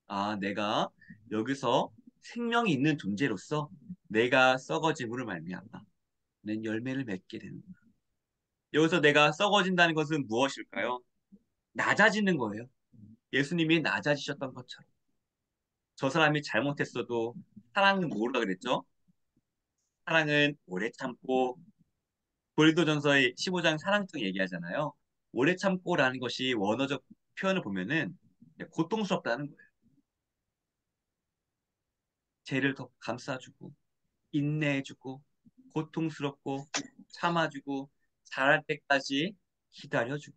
아, 내가 여기서 생명이 있는 존재로서 내가 썩어짐으로 말미암아 는 열매를 맺게 되는 거예요. 여기서 내가 썩어진다는 것은 무엇일까요? 낮아지는 거예요. 예수님이 낮아지셨던 것처럼. 저 사람이 잘못했어도 사랑은 뭐라 그랬죠? 사랑은 오래 참고 고린도전서의 15장 사랑증 얘기하잖아요. 오래 참고라는 것이 원어적 표현을 보면은 고통스럽다는 거예요. 죄를 더 감싸주고 인내해주고 고통스럽고 참아주고 잘할 때까지 기다려주고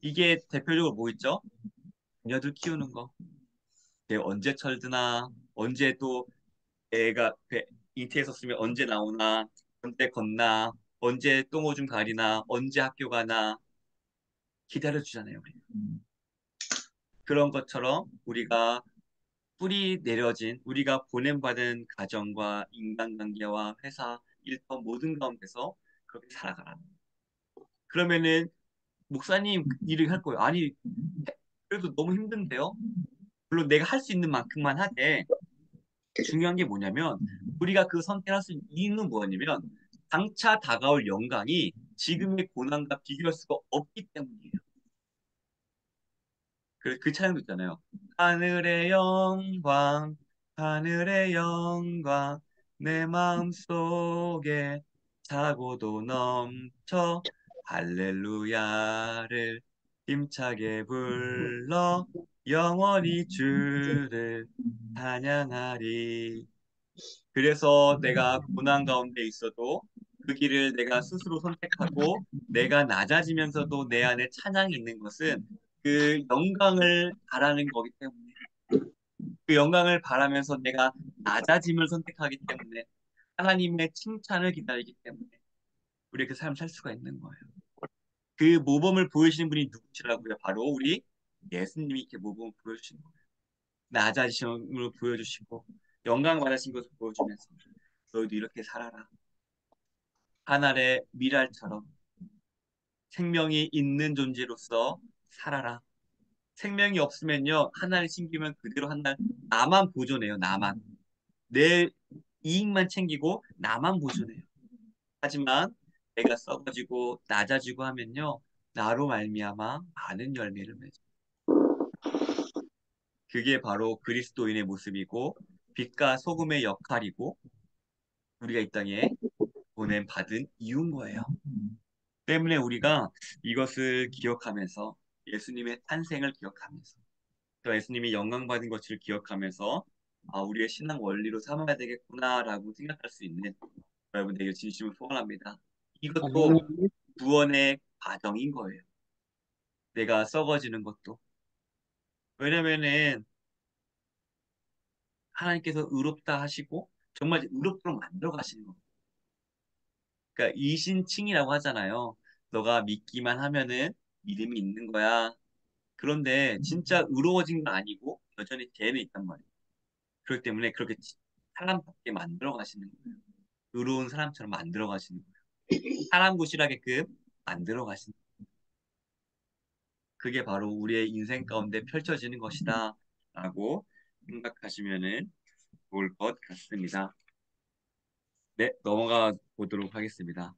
이게 대표적으로 뭐 있죠? 자녀들 키우는 거. 언제 철드나 언제 또 애가 잉태했었으면 언제 나오나 언제 걷나 언제 똥오줌 가리나 언제 학교 가나 기다려주잖아요. 우리. 그런 것처럼 우리가 뿌리 내려진 우리가 보냄받은 가정과 인간관계와 회사, 일터 모든 가운데서 그렇게 살아가라. 그러면은 목사님 일을 할 거예요. 아니 그래도 너무 힘든데요. 물론 내가 할 수 있는 만큼만 하되 중요한 게 뭐냐면 우리가 그 선택할 수 있는 이유는 뭐냐면 장차 다가올 영광이 지금의 고난과 비교할 수가 없기 때문이에요. 그 찬양도 있잖아요. 하늘의 영광, 하늘의 영광, 내 마음속에 차고도 넘쳐 할렐루야를 힘차게 불러 영원히 주를 찬양하리. 그래서 내가 고난 가운데 있어도 그 길을 내가 스스로 선택하고 내가 낮아지면서도 내 안에 찬양이 있는 것은 그 영광을 바라는 거기 때문에 그 영광을 바라면서 내가 낮아짐을 선택하기 때문에 하나님의 칭찬을 기다리기 때문에 우리 그 삶을 살 수가 있는 거예요. 그 모범을 보여주시는 분이 누구시라고요? 바로 우리 예수님이 이렇게 모범을 보여주시는 거예요. 낮아지심을 보여주시고 영광 받으신 것을 보여주면서 너희도 이렇게 살아라. 하늘의 미랄처럼 생명이 있는 존재로서 살아라. 생명이 없으면요, 하나를 챙기면 그대로 한날 나만 보존해요, 나만. 내 이익만 챙기고 나만 보존해요. 하지만 내가 썩어지고 낮아지고 하면요, 나로 말미암아 많은 열매를 맺어. 그게 바로 그리스도인의 모습이고 빛과 소금의 역할이고 우리가 이 땅에 보냄 받은 이유인 거예요. 때문에 우리가 이것을 기억하면서 예수님의 탄생을 기억하면서 또 예수님이 영광 받은 것을 기억하면서 우리의 신앙 원리로 삼아야 되겠구나라고 생각할 수 있는 여러분들에게 진심으로 소원합니다. 이것도
아멘.
구원의 과정인 거예요. 내가 썩어지는 것도. 왜냐면은 하나님께서 의롭다 하시고 정말 의롭도록 만들어 가시는 거예요. 그러니까 이신칭이라고 하잖아요. 너가 믿기만 하면은 믿음이 있는 거야. 그런데 진짜 의로워진 건 아니고 여전히 죄는 있단 말이에요. 그렇기 때문에 그렇게 사람답게 만들어 가시는 거예요. 의로운 사람처럼 만들어 가시는 거예요. 사람 구실하게끔 만들어 가시는 거예요. 그게 바로 우리의 인생 가운데 펼쳐지는 것이다 라고 생각하시면은 좋을 것 같습니다. 네, 넘어가 보도록 하겠습니다.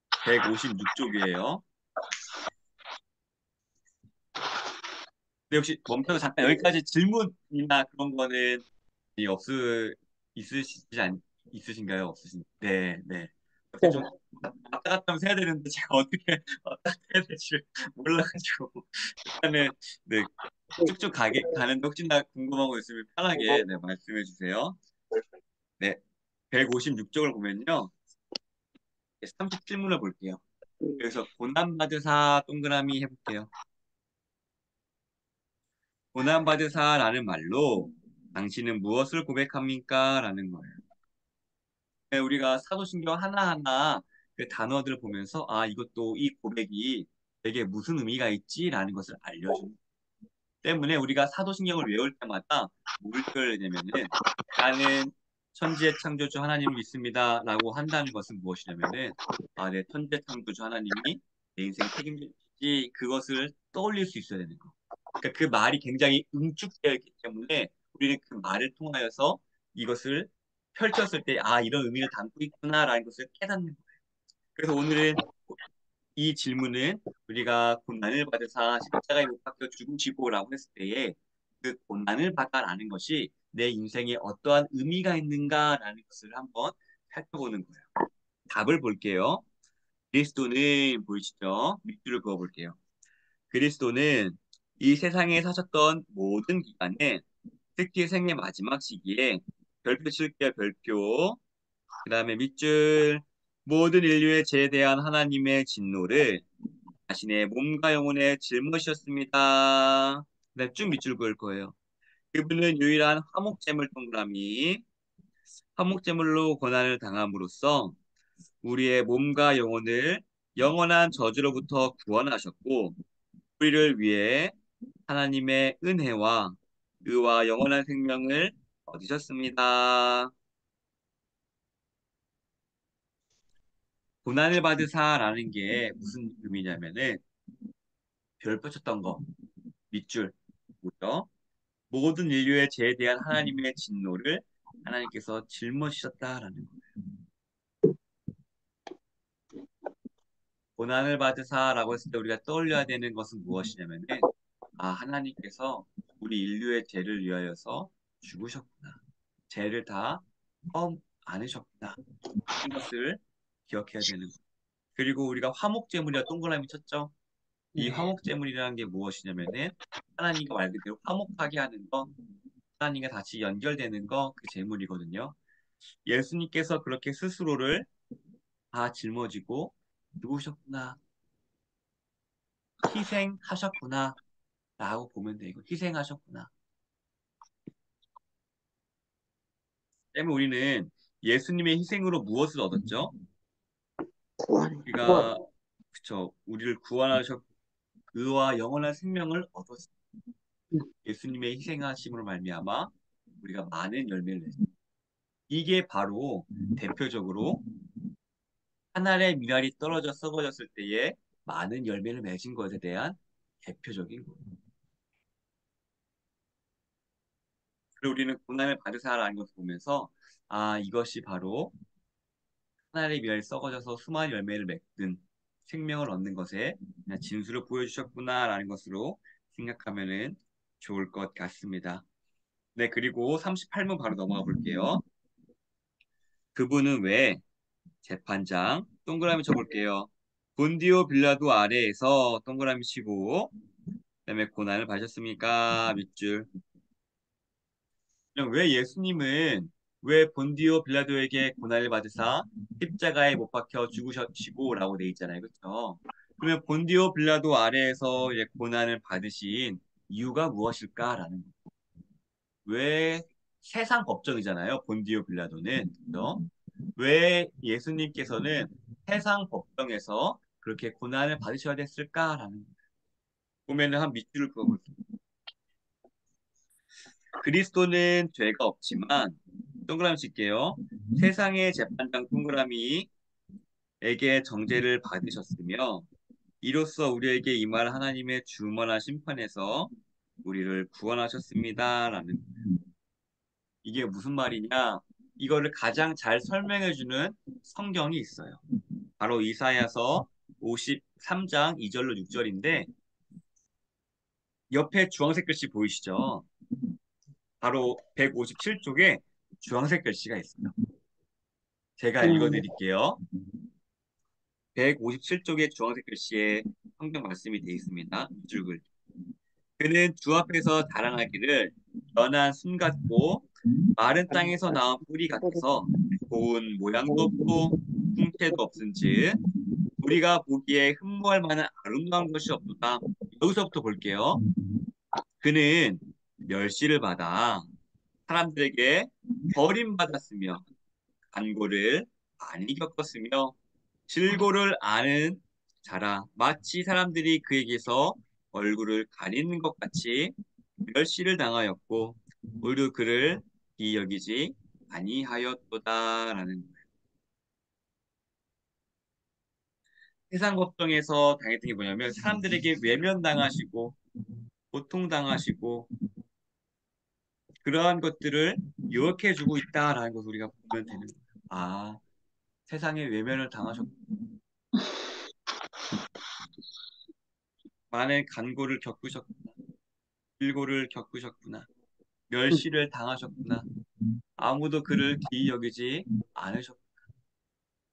156쪽이에요. 네, 혹시 멈춰서 잠깐 여기까지 질문이나 그런 거는 있으시지 있으신가요? 네, 네. 어떻게
네.
좀 왔다 갔다 하면서 해야 되는데 제가 어떻게 왔다 갔다 해야 될지 몰라가지고 일단은 네, 쭉쭉 가는데 혹시나 궁금한 거 있으면 편하게 네, 말씀해 주세요. 네, 156쪽을 보면요. 37문을 볼게요. 그래서 고난받으사 동그라미 해볼게요. 고난받으사라는 말로 당신은 무엇을 고백합니까? 라는 거예요. 네, 우리가 사도신경 하나하나 그 단어들을 보면서 이것도 이 고백이 되게 무슨 의미가 있지라는 것을 알려줍니다. 때문에 우리가 사도신경을 외울 때마다 뭘 배워야 되냐면은 나는 천지의 창조주 하나님을 믿습니다라고 한다는 것은 무엇이냐면은 내 천지의 창조주 하나님이 내 인생 책임지지 그것을 떠올릴 수 있어야 되는 거. 그러니까 그 말이 굉장히 응축되어 있기 때문에 우리는 그 말을 통하여서 이것을 펼쳤을 때 이런 의미를 담고 있구나라는 것을 깨닫는 거예요. 그래서 오늘은 이 질문은 우리가 고난을 받으사 십자가에 못 박혀 죽으시고라고 했을 때에 그 고난을 받아라는 것이 내 인생에 어떠한 의미가 있는가라는 것을 한번 살펴보는 거예요. 답을 볼게요. 그리스도는 보이시죠? 밑줄을 그어볼게요. 그리스도는 이 세상에 사셨던 모든 기간에 특히 생애 마지막 시기에 별표 칠게요. 별표. 그 다음에 밑줄 모든 인류에 죄에 대한 하나님의 진노를 자신의 몸과 영혼에 짊어지셨습니다. 네, 쭉 밑줄 그을 거예요. 그분은 유일한 화목제물 동그라미, 화목제물로 고난을 당함으로써 우리의 몸과 영혼을 영원한 저주로부터 구원하셨고, 우리를 위해 하나님의 은혜와 의와 영원한 생명을 얻으셨습니다. 고난을 받으사라는 게 무슨 의미냐면은 별표 쳤던 거, 밑줄, 뭐죠? 모든 인류의 죄에 대한 하나님의 진노를 하나님께서 짊어지셨다라는 거예요. 고난을 받으사라고 했을 때 우리가 떠올려야 되는 것은 무엇이냐면은 하나님께서 우리 인류의 죄를 위하여서 죽으셨구나. 죄를 다 안으셨구나. 하는 것을 기억해야 되는 것. 그리고 우리가 화목제물이라 동그라미 쳤죠. 이
네.
화목제물이라는 게 무엇이냐면은 하나님과 말 그대로 화목하게 하는 거, 하나님과 다시 연결되는 거, 그 제물이거든요. 예수님께서 그렇게 스스로를 다 짊어지고 죽으셨구나, 희생하셨구나, 라고 보면 돼. 이거 희생하셨구나. 때문에 우리는 예수님의 희생으로 무엇을 얻었죠?
구원.
우리가, 그쵸, 우리를 구원하셨, 그와 영원한 생명을 얻었습니다. 예수님의 희생하심으로 말미암아 우리가 많은 열매를 냈습니다. 이게 바로 대표적으로 한 알의 미랄이 떨어져 썩어졌을 때에 많은 열매를 맺은 것에 대한 대표적인 거예요. 그리고 우리는 고난을 받으사라는 것을 보면서 이것이 바로 한 알의 미랄이 썩어져서 수많은 열매를 맺는 생명을 얻는 것에 그냥 진수를 보여주셨구나라는 것으로 생각하면 좋을 것 같습니다. 네, 그리고 38문 바로 넘어가 볼게요. 그분은 왜 재판장 동그라미 쳐볼게요. 본디오 빌라도 아래에서 동그라미 치고 그다음에 고난을 받으셨습니까? 밑줄. 그럼 왜 예수님은 왜 본디오 빌라도에게 고난을 받으사 십자가에 못 박혀 죽으시고라고 돼 있잖아요. 그렇죠? 그러면 본디오 빌라도 아래에서 이제 고난을 받으신 이유가 무엇일까라는 거. 왜 세상 법정이잖아요. 본디오 빌라도는. 그죠? 왜 예수님께서는 세상 법정에서 그렇게 고난을 받으셔야 됐을까라는 거. 보면은 한 밑줄을 그어볼게요. 그리스도는 죄가 없지만 동그라미 칠게요. 세상의 재판장 동그라미에게 정죄를 받으셨으며 이로써 우리에게 임할 하나님의 주권한 심판에서 우리를 구원하셨습니다라는 이게 무슨 말이냐? 이거를 가장 잘 설명해주는 성경이 있어요. 바로 이사야서 53장 2절로 6절인데 옆에 주황색 글씨 보이시죠? 바로 157쪽에 주황색 글씨가 있어요. 제가
네.
읽어드릴게요. 157쪽에 주황색 글씨에 성경 말씀이 되어 있습니다. 줄 글. 그는 주 앞에서 자랑하기를 연한 순 같고 마른 땅에서 나온 뿌리 같아서 고운 모양도 없고 풍채도 없은즉 우리가 보기에 흠모할 만한 아름다운 것이 없도다. 여기서부터 볼게요. 그는 멸시를 받아 사람들에게 버림받았으며 간고를 많이 겪었으며 질고를 아는 자라 마치 사람들이 그에게서 얼굴을 가리는 것 같이 멸시를 당하였고 우리도 그를 기이 여기지 아니하였도다라는 세상 걱정에서 당했던 게 뭐냐면 사람들에게 외면당하시고 고통당하시고 그러한 것들을 요약해주고 있다라는 것을 우리가 보면 되는 거예요. 세상에 외면을 당하셨고 많은 간고를 겪으셨구나. 일고를 겪으셨구나. 멸시를 당하셨구나. 아무도 그를 기이 여기지 않으셨구나.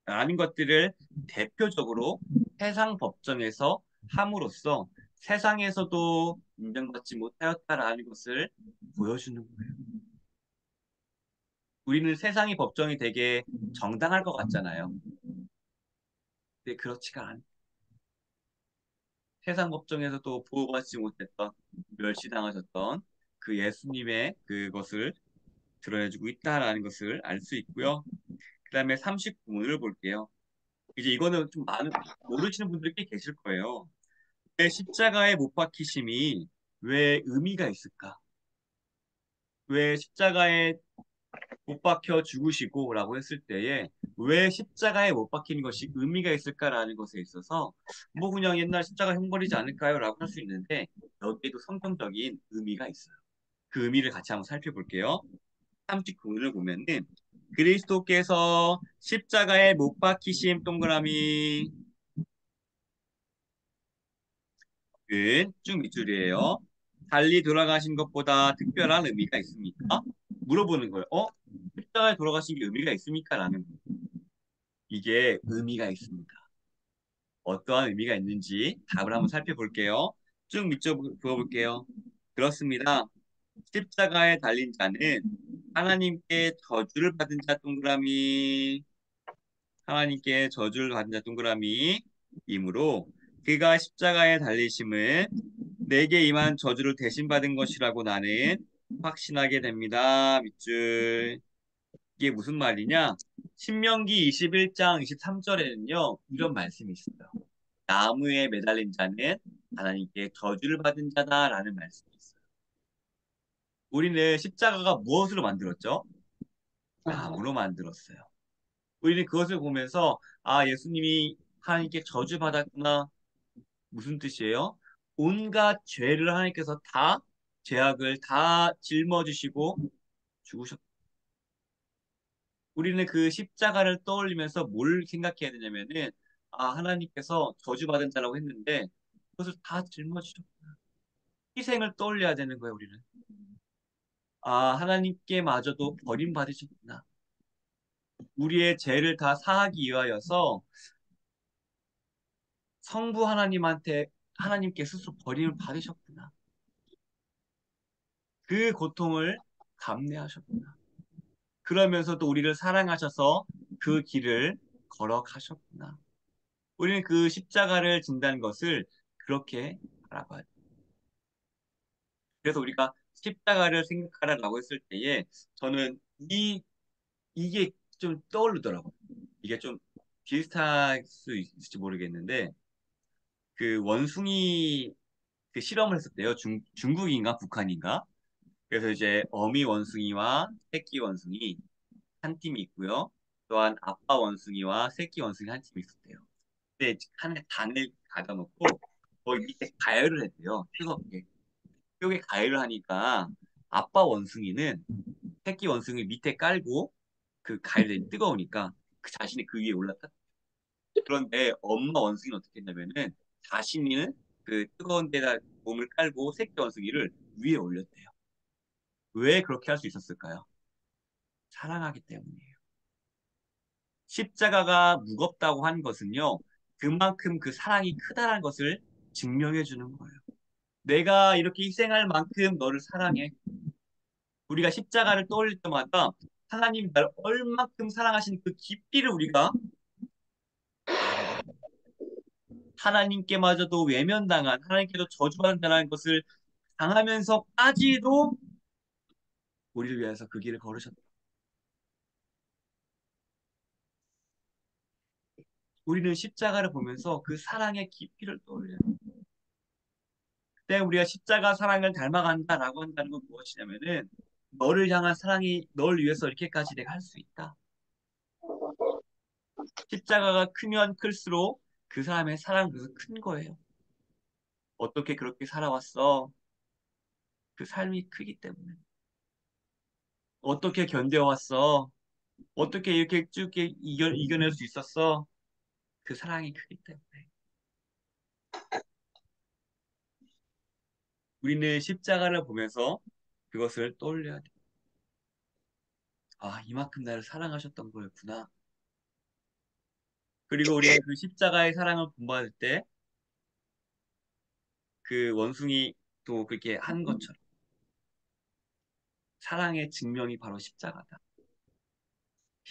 라는 것들을 대표적으로 세상 법정에서 함으로써 세상에서도 인정받지 못하였다라는 것을 보여주는 거예요. 우리는 세상의 법정이 되게 정당할 것 같잖아요. 근데 그렇지가 않아요. 세상 법정에서도 보호받지 못했던 멸시당하셨던 그 예수님의 그것을 드러내주고 있다라는 것을 알 수 있고요. 그 다음에 39문을 볼게요. 이제 이거는 좀 많은 모르시는 분들이 꽤 계실 거예요. 왜 십자가에 못 박히심이 왜 의미가 있을까? 왜 십자가에 못 박혀 죽으시고라고 했을 때에 왜 십자가에 못 박히는 것이 의미가 있을까라는 것에 있어서 뭐 그냥 옛날 십자가 형벌이지 않을까요?라고 할 수 있는데 여기에도 성경적인 의미가 있어요. 그 의미를 같이 한번 살펴볼게요. 39문을 보면은 그리스도께서 십자가에 못 박히심 동그라미 쭉 밑줄이에요. 달리 돌아가신 것보다 특별한 의미가 있습니까? 물어보는 거예요. 십자가에 돌아가신 게 의미가 있습니까? 라는 거예요. 이게 의미가 있습니다. 어떠한 의미가 있는지 답을 한번 살펴볼게요. 쭉 밑줄 그어볼게요. 그렇습니다. 십자가에 달린 자는 하나님께 저주를 받은 자 동그라미, 하나님께 저주를 받은 자 동그라미 이므로 그가 십자가에 달리심은 내게 임한 저주를 대신 받은 것이라고 나는 확신하게 됩니다. 밑줄. 이게 무슨 말이냐? 신명기 21장 23절에는요, 이런 말씀이 있어요. 나무에 매달린 자는 하나님께 저주를 받은 자다라는 말씀이 있어요. 우리는 십자가가 무엇으로 만들었죠? 나무로 만들었어요. 우리는 그것을 보면서 예수님이 하나님께 저주받았구나. 무슨 뜻이에요? 온갖 죄를 하나님께서 다 죄악을 다 짊어지시고 죽으셨. 우리는 그 십자가를 떠올리면서 뭘 생각해야 되냐면은 하나님께서 저주받은 자라고 했는데 그것을 다 짊어지셨. 희생을 떠올려야 되는 거예요, 우리는. 하나님께마저도 버림받으셨구나. 우리의 죄를 다 사하기 위하여서 성부 하나님한테 하나님께 스스로 버림을 받으셨구나. 그 고통을 감내하셨구나. 그러면서도 우리를 사랑하셔서 그 길을 걸어가셨구나. 우리는 그 십자가를 진다는 것을 그렇게 바라봐요. 그래서 우리가 십자가를 생각하라고 했을 때에 저는 이게 좀 떠오르더라고요. 이게 좀 비슷할 수 있을지 모르겠는데 그 원숭이 그 실험을 했었대요. 중국인가 북한인가? 그래서 이제 어미 원숭이와 새끼 원숭이 한 팀이 있고요. 또한 아빠 원숭이와 새끼 원숭이 한 팀이 있었대요. 근데 칸에 단을 가둬놓고 거기 밑에 가열을 했대요. 뜨겁게. 뜨겁게 가열을 하니까 아빠 원숭이는 새끼 원숭이 밑에 깔고 그 가열이 뜨거우니까 그 자신이 그 위에 올랐다. 그런데 엄마 원숭이는 어떻게 했냐면은 자신은 그 뜨거운 데다 몸을 깔고 새끼 원숭이를 위에 올렸대요. 왜 그렇게 할 수 있었을까요? 사랑하기 때문이에요. 십자가가 무겁다고 한 것은요, 그만큼 그 사랑이 크다는 것을 증명해 주는 거예요. 내가 이렇게 희생할 만큼 너를 사랑해. 우리가 십자가를 떠올릴 때마다 하나님 나를 얼만큼 사랑하신 그 깊이를 우리가 알아야 돼요. 하나님께마저도 외면당한, 하나님께도 저주받는다는 것을 당하면서까지도 우리를 위해서 그 길을 걸으셨다. 우리는 십자가를 보면서 그 사랑의 깊이를 떠올려요. 그때 우리가 십자가 사랑을 닮아간다라고 한다는 건 무엇이냐면은 너를 향한 사랑이 널 위해서 이렇게까지 내가 할 수 있다. 십자가가 크면 클수록 그 사람의 사랑은 그래서 큰 거예요. 어떻게 그렇게 살아왔어? 그 삶이 크기 때문에. 어떻게 견뎌왔어? 어떻게 이렇게 쭉 이겨낼 수 있었어? 그 사랑이 크기 때문에. 우리는 십자가를 보면서 그것을 떠올려야 돼. 이만큼 나를 사랑하셨던 거였구나. 그리고 우리는 그 십자가의 사랑을 본받을 때 그 원숭이도 그렇게 한 것처럼 사랑의 증명이 바로 십자가다.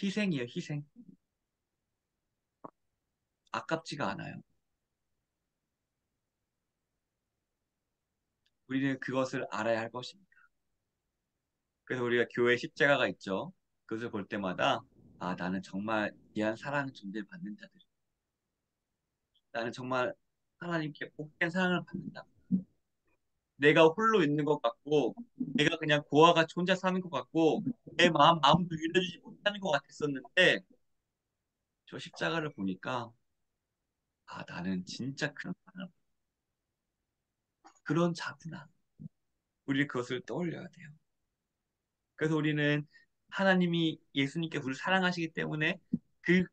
희생이에요, 희생. 아깝지가 않아요. 우리는 그것을 알아야 할 것입니다. 그래서 우리가 교회 십자가가 있죠. 그것을 볼 때마다 나는 정말 귀한 사랑 존재를 받는 자들. 나는 정말 하나님께 복된 사랑을 받는다. 내가 홀로 있는 것 같고 내가 그냥 고아가 혼자 사는 것 같고 내 마음도 유려주지 못하는 것 같았었는데 저 십자가를 보니까 나는 진짜 그런 사랑, 그런 자구나. 우리 그것을 떠올려야 돼요. 그래서 우리는 하나님이 예수님께 우리를 사랑하시기 때문에 그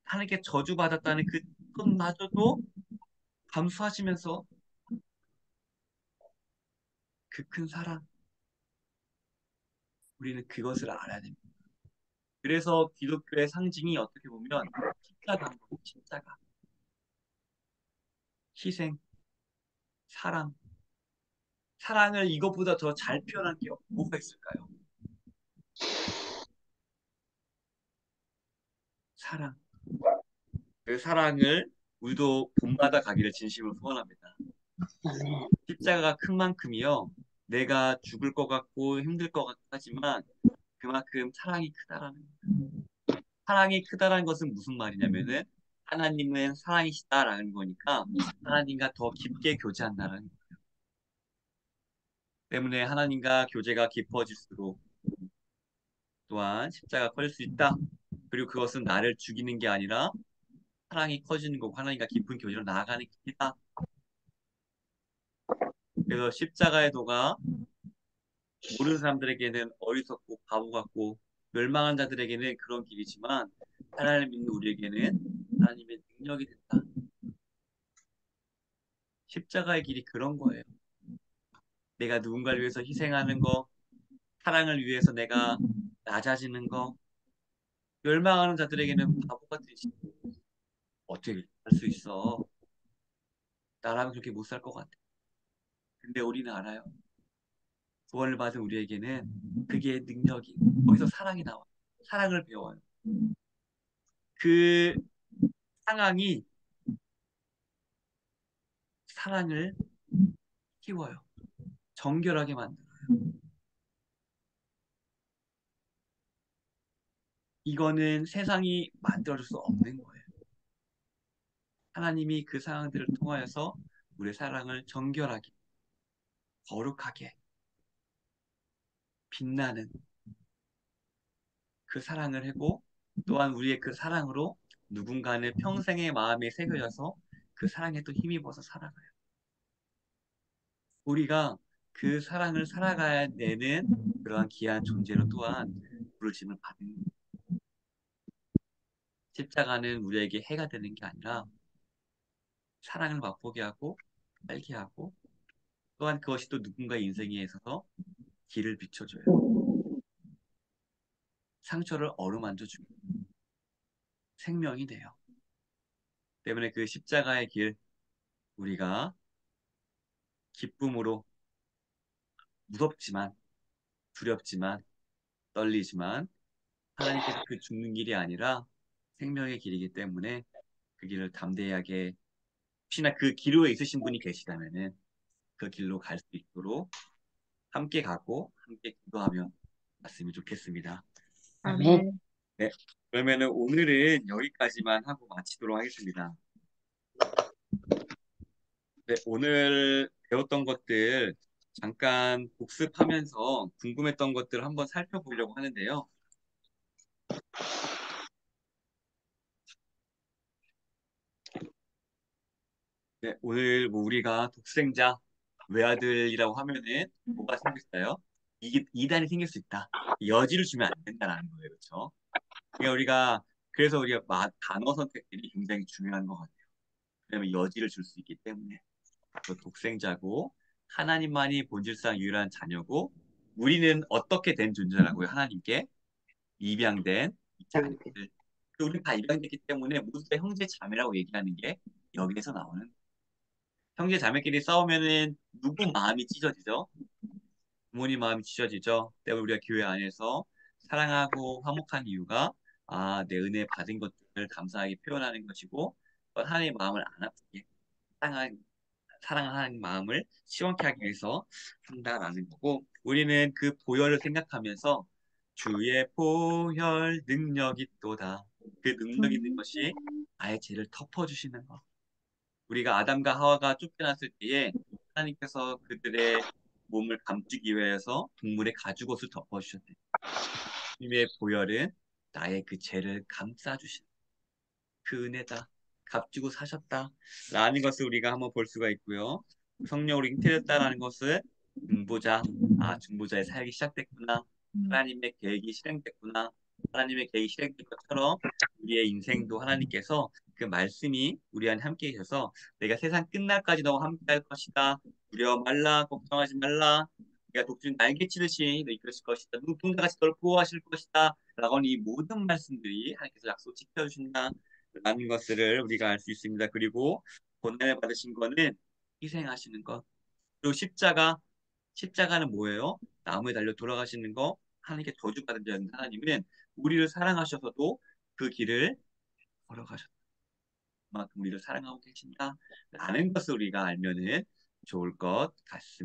하나님께 저주받았다는 그 것마저도 감수하시면서 그 큰 사랑, 우리는 그것을 알아야 됩니다. 그래서 기독교의 상징이 어떻게 보면 십자가인 거예요. 십자가. 희생, 사랑. 사랑을 이것보다 더 잘 표현할 게 뭐가 있을까요? 사랑. 그 사랑을 우리도 본받아 가기를 진심으로 소원합니다.
아멘.
십자가가 큰 만큼이요. 내가 죽을 것 같고 힘들 것 같고 하지만 그만큼 사랑이 크다라는 거예요. 사랑이 크다라는 것은 무슨 말이냐면은 하나님은 사랑이시다라는 거니까 하나님과 더 깊게 교제한다라는 거예요. 때문에 하나님과 교제가 깊어질수록 또한 십자가 커질 수 있다. 그리고 그것은 나를 죽이는 게 아니라 사랑이 커지는 거고 하나님과 깊은 교제로 나아가는 길이다. 그래서 십자가의 도가 모르는 사람들에게는 어리석고 바보 같고 멸망한 자들에게는 그런 길이지만 하나님을 믿는 우리에게는 하나님의 능력이 된다. 십자가의 길이 그런 거예요. 내가 누군가를 위해서 희생하는 거, 사랑을 위해서 내가 낮아지는 거, 멸망하는 자들에게는 바보 같은 시 어떻게 할 수 있어? 나라면 그렇게 못 살 것 같아. 근데 우리는 알아요. 구원을 받은 우리에게는 그게 능력이 거기서 사랑이 나와. 사랑을 배워요. 그 상황이 사랑을 키워요. 정결하게 만들어요. 이거는 세상이 만들어줄 수 없는 거예요. 하나님이 그 상황들을 통하여서 우리의 사랑을 정결하게, 거룩하게, 빛나는 그 사랑을 하고 또한 우리의 그 사랑으로 누군가는 평생의 마음에 새겨져서 그 사랑에 또 힘입어서 살아가요. 우리가 그 사랑을 살아가야 되는 그러한 귀한 존재로 또한 부르심을 받는 십자가는 우리에게 해가 되는 게 아니라 사랑을 맛보게 하고 살게 하고 또한 그것이 또 누군가의 인생에 있어서 길을 비춰줘요. 상처를 어루만져주고 생명이 돼요. 때문에 그 십자가의 길 우리가 기쁨으로 무섭지만 두렵지만 떨리지만 하나님께서 그 죽는 길이 아니라 생명의 길이기 때문에 그 길을 담대하게 혹시나 그 기로에 있으신 분이 계시다면은 그 길로 갈 수 있도록 함께 가고 함께 기도하며 갔으면 좋겠습니다.
아멘.
네, 그러면은 오늘은 여기까지만 하고 마치도록 하겠습니다. 네, 오늘 배웠던 것들 잠깐 복습하면서 궁금했던 것들 한번 살펴보려고 하는데요. 네, 오늘 뭐 우리가 독생자 외아들이라고 하면은 뭐가 생겼어요? 이게 이단이 생길 수 있다. 여지를 주면 안 된다라는 거예요, 그렇죠? 그러니까 우리가 그래서 우리가 단어 선택들이 굉장히 중요한 것 같아요. 왜냐면 여지를 줄 수 있기 때문에 그 독생자고 하나님만이 본질상 유일한 자녀고 우리는 어떻게 된 존재라고요? 하나님께 입양된 이
아멘.
자녀들. 우리는 다 입양됐기 때문에 모두 다 형제 자매라고 얘기하는 게 여기에서 나오는 형제 자매끼리 싸우면은 누구 마음이 찢어지죠? 부모님 마음이 찢어지죠. 때문에 우리가 교회 안에서 사랑하고 화목한 이유가 내 은혜 받은 것들을 감사하게 표현하는 것이고 또 하나님의 마음을 안 아프게 사랑하는 사랑하는 마음을 시원케 하기 위해서 한다라는 거고 우리는 그 보혈을 생각하면서 주의 보혈 능력이 또다. 그 능력 있는 것이 나의 죄를 덮어주시는 것. 우리가 아담과 하와가 쫓겨났을 때에 하나님께서 그들의 몸을 감추기 위해서 동물의 가죽옷을 덮어주셨대. 주님의 보혈은 나의 그 죄를 감싸주신 그 은혜다. 값주고 사셨다. 라는 것을 우리가 한번 볼 수가 있고요. 성령으로 잉태됐다라는 것은 중보자, 중보자의 사역이 시작됐구나. 하나님의 계획이 실행됐구나. 하나님의 계획이 실행된 것처럼 우리의 인생도 하나님께서 그 말씀이 우리 안에 함께 계셔서 내가 세상 끝날까지 너와 함께 할 것이다. 두려워 말라, 걱정하지 말라. 내가 독주는 날개 치듯이 너 이끌으실 것이다. 눈동자 같이 널 보호하실 것이다. 라고 하는 이 모든 말씀들이 하나님께서 약속 지켜주신다. 라는 것을 우리가 알 수 있습니다. 그리고 고난을 받으신 거는 희생하시는 것. 그리고 십자가는 뭐예요? 나무에 달려 돌아가시는 거. 하나님께 저주받은 자였는 하나님은 우리를 사랑하셔서도 그 길을 걸어가셨다. 그만큼 우리를 사랑하고 계신다. 라는 것을 우리가 알면은 좋을 것 같습니다.